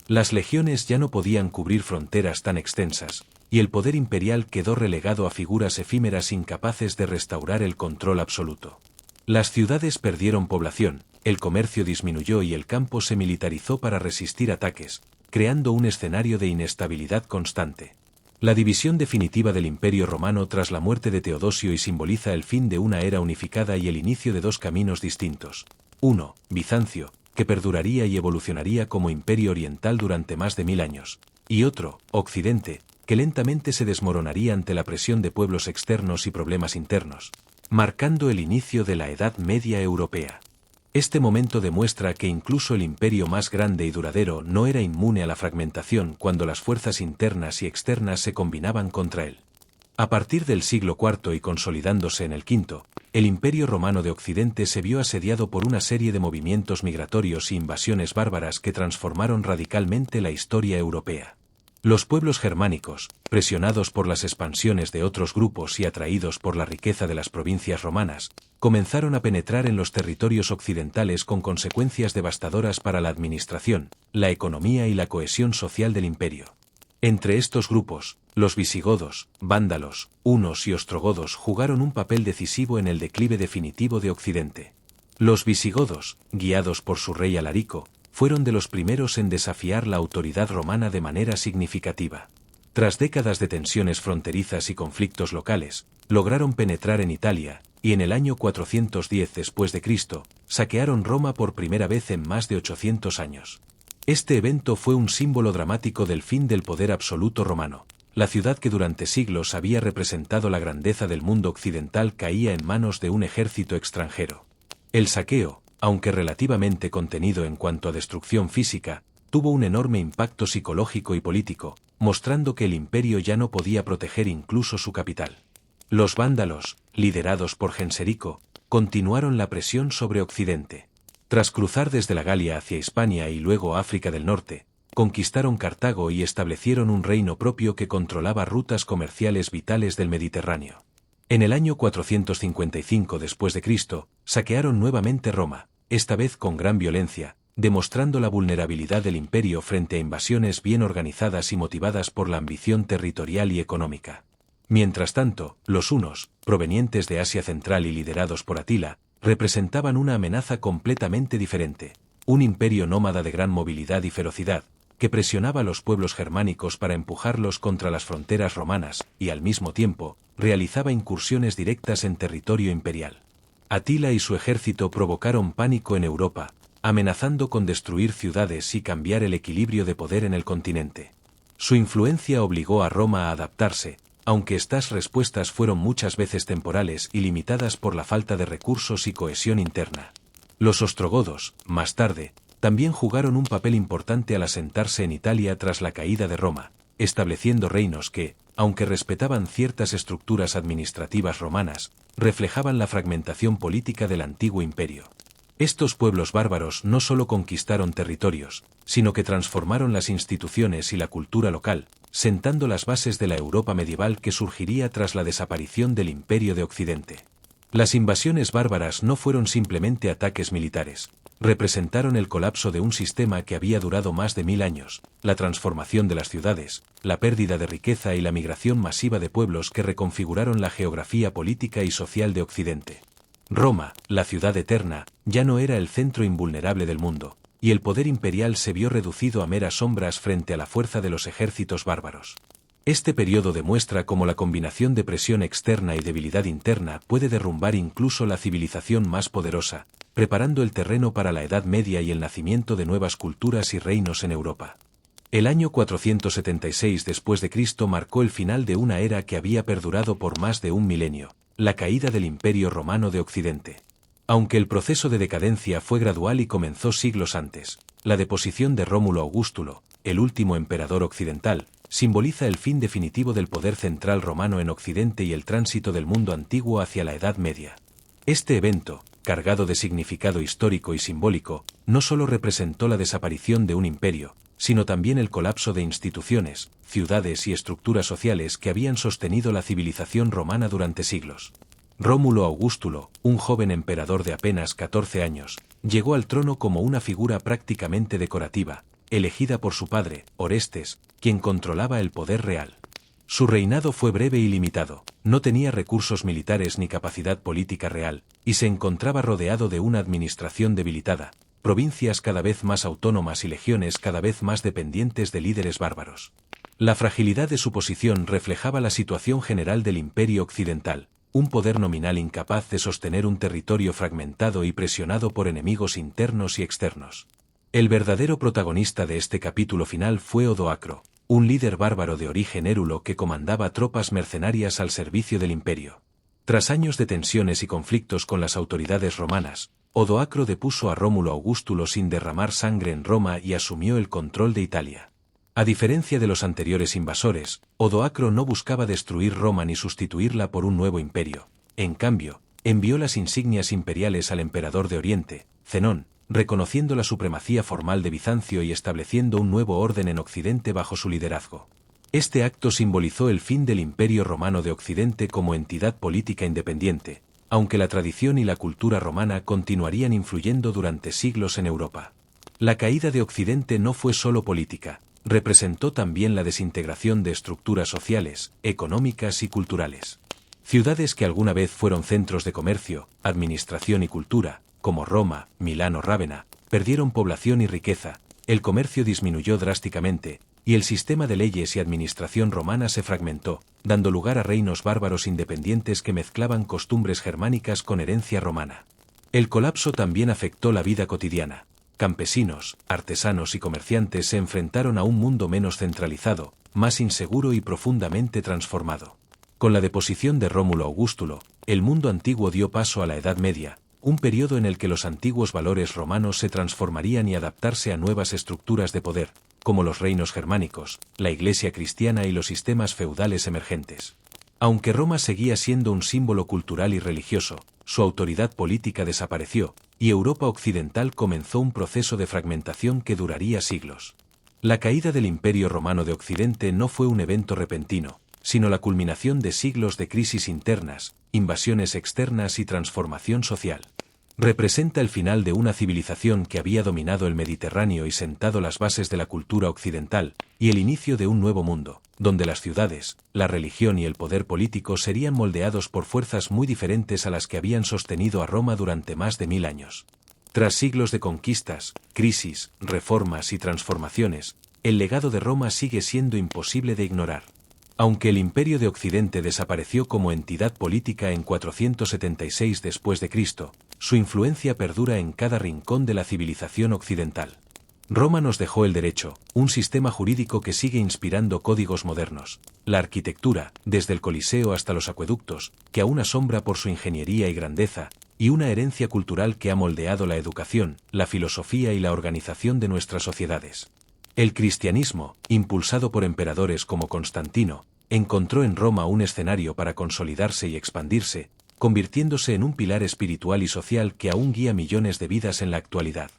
Las legiones ya no podían cubrir fronteras tan extensas, y el poder imperial quedó relegado a figuras efímeras incapaces de restaurar el control absoluto. Las ciudades perdieron población, el comercio disminuyó y el campo se militarizó para resistir ataques, creando un escenario de inestabilidad constante. La división definitiva del Imperio Romano tras la muerte de Teodosio y simboliza el fin de una era unificada y el inicio de dos caminos distintos. 1. Bizancio, que perduraría y evolucionaría como imperio oriental durante más de 1000 años, y otro, Occidente, que lentamente se desmoronaría ante la presión de pueblos externos y problemas internos, marcando el inicio de la Edad Media europea. Este momento demuestra que incluso el imperio más grande y duradero no era inmune a la fragmentación cuando las fuerzas internas y externas se combinaban contra él. A partir del siglo IV y consolidándose en el V, el Imperio Romano de Occidente se vio asediado por una serie de movimientos migratorios y invasiones bárbaras que transformaron radicalmente la historia europea. Los pueblos germánicos, presionados por las expansiones de otros grupos y atraídos por la riqueza de las provincias romanas, comenzaron a penetrar en los territorios occidentales con consecuencias devastadoras para la administración, la economía y la cohesión social del imperio. Entre estos grupos, los visigodos, vándalos, hunos y ostrogodos jugaron un papel decisivo en el declive definitivo de Occidente. Los visigodos, guiados por su rey Alarico, fueron de los primeros en desafiar la autoridad romana de manera significativa. Tras décadas de tensiones fronterizas y conflictos locales, lograron penetrar en Italia, y en el año 410 después de Cristo, saquearon Roma por primera vez en más de 800 años. Este evento fue un símbolo dramático del fin del poder absoluto romano. La ciudad que durante siglos había representado la grandeza del mundo occidental caía en manos de un ejército extranjero. El saqueo, aunque relativamente contenido en cuanto a destrucción física, tuvo un enorme impacto psicológico y político, mostrando que el imperio ya no podía proteger incluso su capital. Los vándalos, liderados por Genserico, continuaron la presión sobre Occidente. Tras cruzar desde la Galia hacia Hispania y luego África del Norte, conquistaron Cartago y establecieron un reino propio que controlaba rutas comerciales vitales del Mediterráneo. En el año 455 después de Cristo, saquearon nuevamente Roma, esta vez con gran violencia, demostrando la vulnerabilidad del imperio frente a invasiones bien organizadas y motivadas por la ambición territorial y económica. Mientras tanto, los hunos, provenientes de Asia Central y liderados por Atila, representaban una amenaza completamente diferente, un imperio nómada de gran movilidad y ferocidad, que presionaba a los pueblos germánicos para empujarlos contra las fronteras romanas, y al mismo tiempo, realizaba incursiones directas en territorio imperial. Atila y su ejército provocaron pánico en Europa, amenazando con destruir ciudades y cambiar el equilibrio de poder en el continente. Su influencia obligó a Roma a adaptarse, aunque estas respuestas fueron muchas veces temporales y limitadas por la falta de recursos y cohesión interna. Los ostrogodos, más tarde, también jugaron un papel importante al asentarse en Italia tras la caída de Roma, estableciendo reinos que, aunque respetaban ciertas estructuras administrativas romanas, reflejaban la fragmentación política del antiguo imperio. Estos pueblos bárbaros no solo conquistaron territorios, sino que transformaron las instituciones y la cultura local, sentando las bases de la Europa medieval que surgiría tras la desaparición del Imperio de Occidente. Las invasiones bárbaras no fueron simplemente ataques militares, representaron el colapso de un sistema que había durado más de 1000 años, la transformación de las ciudades, la pérdida de riqueza y la migración masiva de pueblos que reconfiguraron la geografía política y social de Occidente. Roma, la ciudad eterna, ya no era el centro invulnerable del mundo, y el poder imperial se vio reducido a meras sombras frente a la fuerza de los ejércitos bárbaros. Este periodo demuestra cómo la combinación de presión externa y debilidad interna puede derrumbar incluso la civilización más poderosa, preparando el terreno para la Edad Media y el nacimiento de nuevas culturas y reinos en Europa. El año 476 después de Cristo marcó el final de una era que había perdurado por más de un milenio, la caída del Imperio Romano de Occidente. Aunque el proceso de decadencia fue gradual y comenzó siglos antes, la deposición de Rómulo Augustulo, el último emperador occidental, simboliza el fin definitivo del poder central romano en Occidente y el tránsito del mundo antiguo hacia la Edad Media. Este evento, cargado de significado histórico y simbólico, no solo representó la desaparición de un imperio, sino también el colapso de instituciones, ciudades y estructuras sociales que habían sostenido la civilización romana durante siglos. Rómulo Augustulo, un joven emperador de apenas 14 años, llegó al trono como una figura prácticamente decorativa, elegida por su padre, Orestes, quien controlaba el poder real. Su reinado fue breve y limitado, no tenía recursos militares ni capacidad política real, y se encontraba rodeado de una administración debilitada, provincias cada vez más autónomas y legiones cada vez más dependientes de líderes bárbaros. La fragilidad de su posición reflejaba la situación general del Imperio Occidental, un poder nominal incapaz de sostener un territorio fragmentado y presionado por enemigos internos y externos. El verdadero protagonista de este capítulo final fue Odoacro, un líder bárbaro de origen érulo que comandaba tropas mercenarias al servicio del imperio. Tras años de tensiones y conflictos con las autoridades romanas, Odoacro depuso a Rómulo Augustulo sin derramar sangre en Roma y asumió el control de Italia. A diferencia de los anteriores invasores, Odoacro no buscaba destruir Roma ni sustituirla por un nuevo imperio. En cambio, envió las insignias imperiales al emperador de Oriente, Zenón, reconociendo la supremacía formal de Bizancio y estableciendo un nuevo orden en Occidente bajo su liderazgo. Este acto simbolizó el fin del Imperio Romano de Occidente como entidad política independiente, aunque la tradición y la cultura romana continuarían influyendo durante siglos en Europa. La caída de Occidente no fue solo política, representó también la desintegración de estructuras sociales, económicas y culturales. Ciudades que alguna vez fueron centros de comercio, administración y cultura, como Roma, Milán o Rávena, perdieron población y riqueza, el comercio disminuyó drásticamente, y el sistema de leyes y administración romana se fragmentó, dando lugar a reinos bárbaros independientes que mezclaban costumbres germánicas con herencia romana. El colapso también afectó la vida cotidiana. Campesinos, artesanos y comerciantes se enfrentaron a un mundo menos centralizado, más inseguro y profundamente transformado. Con la deposición de Rómulo Augustulo, el mundo antiguo dio paso a la Edad Media, un periodo en el que los antiguos valores romanos se transformarían y adaptarse a nuevas estructuras de poder, como los reinos germánicos, la Iglesia cristiana y los sistemas feudales emergentes. Aunque Roma seguía siendo un símbolo cultural y religioso, su autoridad política desapareció, y Europa occidental comenzó un proceso de fragmentación que duraría siglos. La caída del Imperio Romano de Occidente no fue un evento repentino, sino la culminación de siglos de crisis internas, invasiones externas y transformación social. Representa el final de una civilización que había dominado el Mediterráneo y sentado las bases de la cultura occidental, y el inicio de un nuevo mundo, donde las ciudades, la religión y el poder político serían moldeados por fuerzas muy diferentes a las que habían sostenido a Roma durante más de 1000 años. Tras siglos de conquistas, crisis, reformas y transformaciones, el legado de Roma sigue siendo imposible de ignorar. Aunque el Imperio de Occidente desapareció como entidad política en 476 después de Cristo, su influencia perdura en cada rincón de la civilización occidental. Roma nos dejó el derecho, un sistema jurídico que sigue inspirando códigos modernos, la arquitectura, desde el Coliseo hasta los acueductos, que aún asombra por su ingeniería y grandeza, y una herencia cultural que ha moldeado la educación, la filosofía y la organización de nuestras sociedades. El cristianismo, impulsado por emperadores como Constantino, encontró en Roma un escenario para consolidarse y expandirse, convirtiéndose en un pilar espiritual y social que aún guía millones de vidas en la actualidad.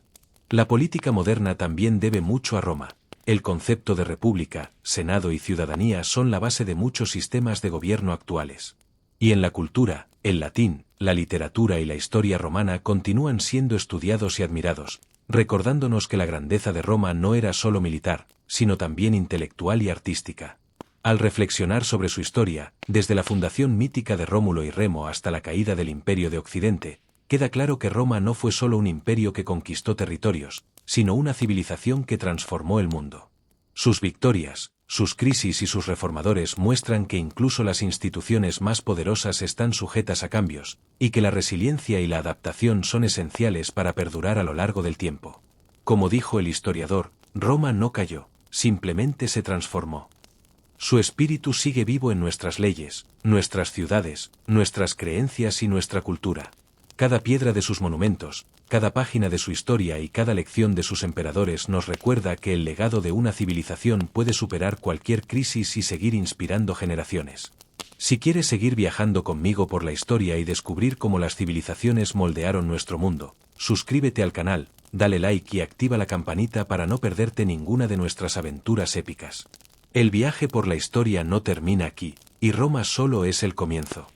La política moderna también debe mucho a Roma. El concepto de república, senado y ciudadanía son la base de muchos sistemas de gobierno actuales. Y en la cultura, el latín, la literatura y la historia romana continúan siendo estudiados y admirados, recordándonos que la grandeza de Roma no era solo militar, sino también intelectual y artística. Al reflexionar sobre su historia, desde la fundación mítica de Rómulo y Remo hasta la caída del Imperio de Occidente, queda claro que Roma no fue solo un imperio que conquistó territorios, sino una civilización que transformó el mundo. Sus victorias, sus crisis y sus reformadores muestran que incluso las instituciones más poderosas están sujetas a cambios, y que la resiliencia y la adaptación son esenciales para perdurar a lo largo del tiempo. Como dijo el historiador, Roma no cayó, simplemente se transformó. Su espíritu sigue vivo en nuestras leyes, nuestras ciudades, nuestras creencias y nuestra cultura. Cada piedra de sus monumentos, cada página de su historia y cada lección de sus emperadores nos recuerda que el legado de una civilización puede superar cualquier crisis y seguir inspirando generaciones. Si quieres seguir viajando conmigo por la historia y descubrir cómo las civilizaciones moldearon nuestro mundo, suscríbete al canal, dale like y activa la campanita para no perderte ninguna de nuestras aventuras épicas. El viaje por la historia no termina aquí, y Roma solo es el comienzo.